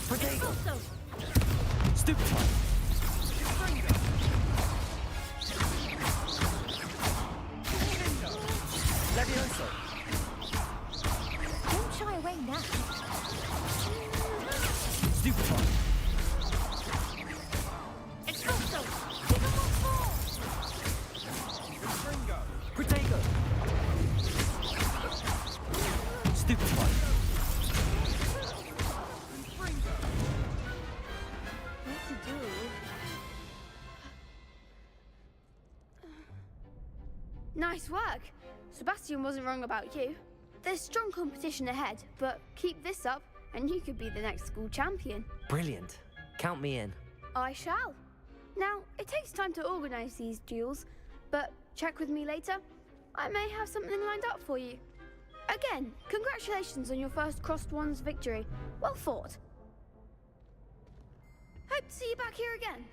S1: Potato!
S15: Also,
S1: Stupefy! Levioso!
S11: Don't shy away now.
S1: Stupefy!
S11: Expulso! Give him one more!
S1: Potato! Stupefy!
S15: what to do? Nice work! Sebastian wasn't wrong about you. There's strong competition ahead, but keep this up and you could be the next school champion.
S1: Brilliant. Count me in.
S15: I shall. Now, it takes time to organise these duels, but check with me later. I may have something lined up for you. Again, congratulations on your first Crossed Wands victory. Well fought. Hope to see you back here again.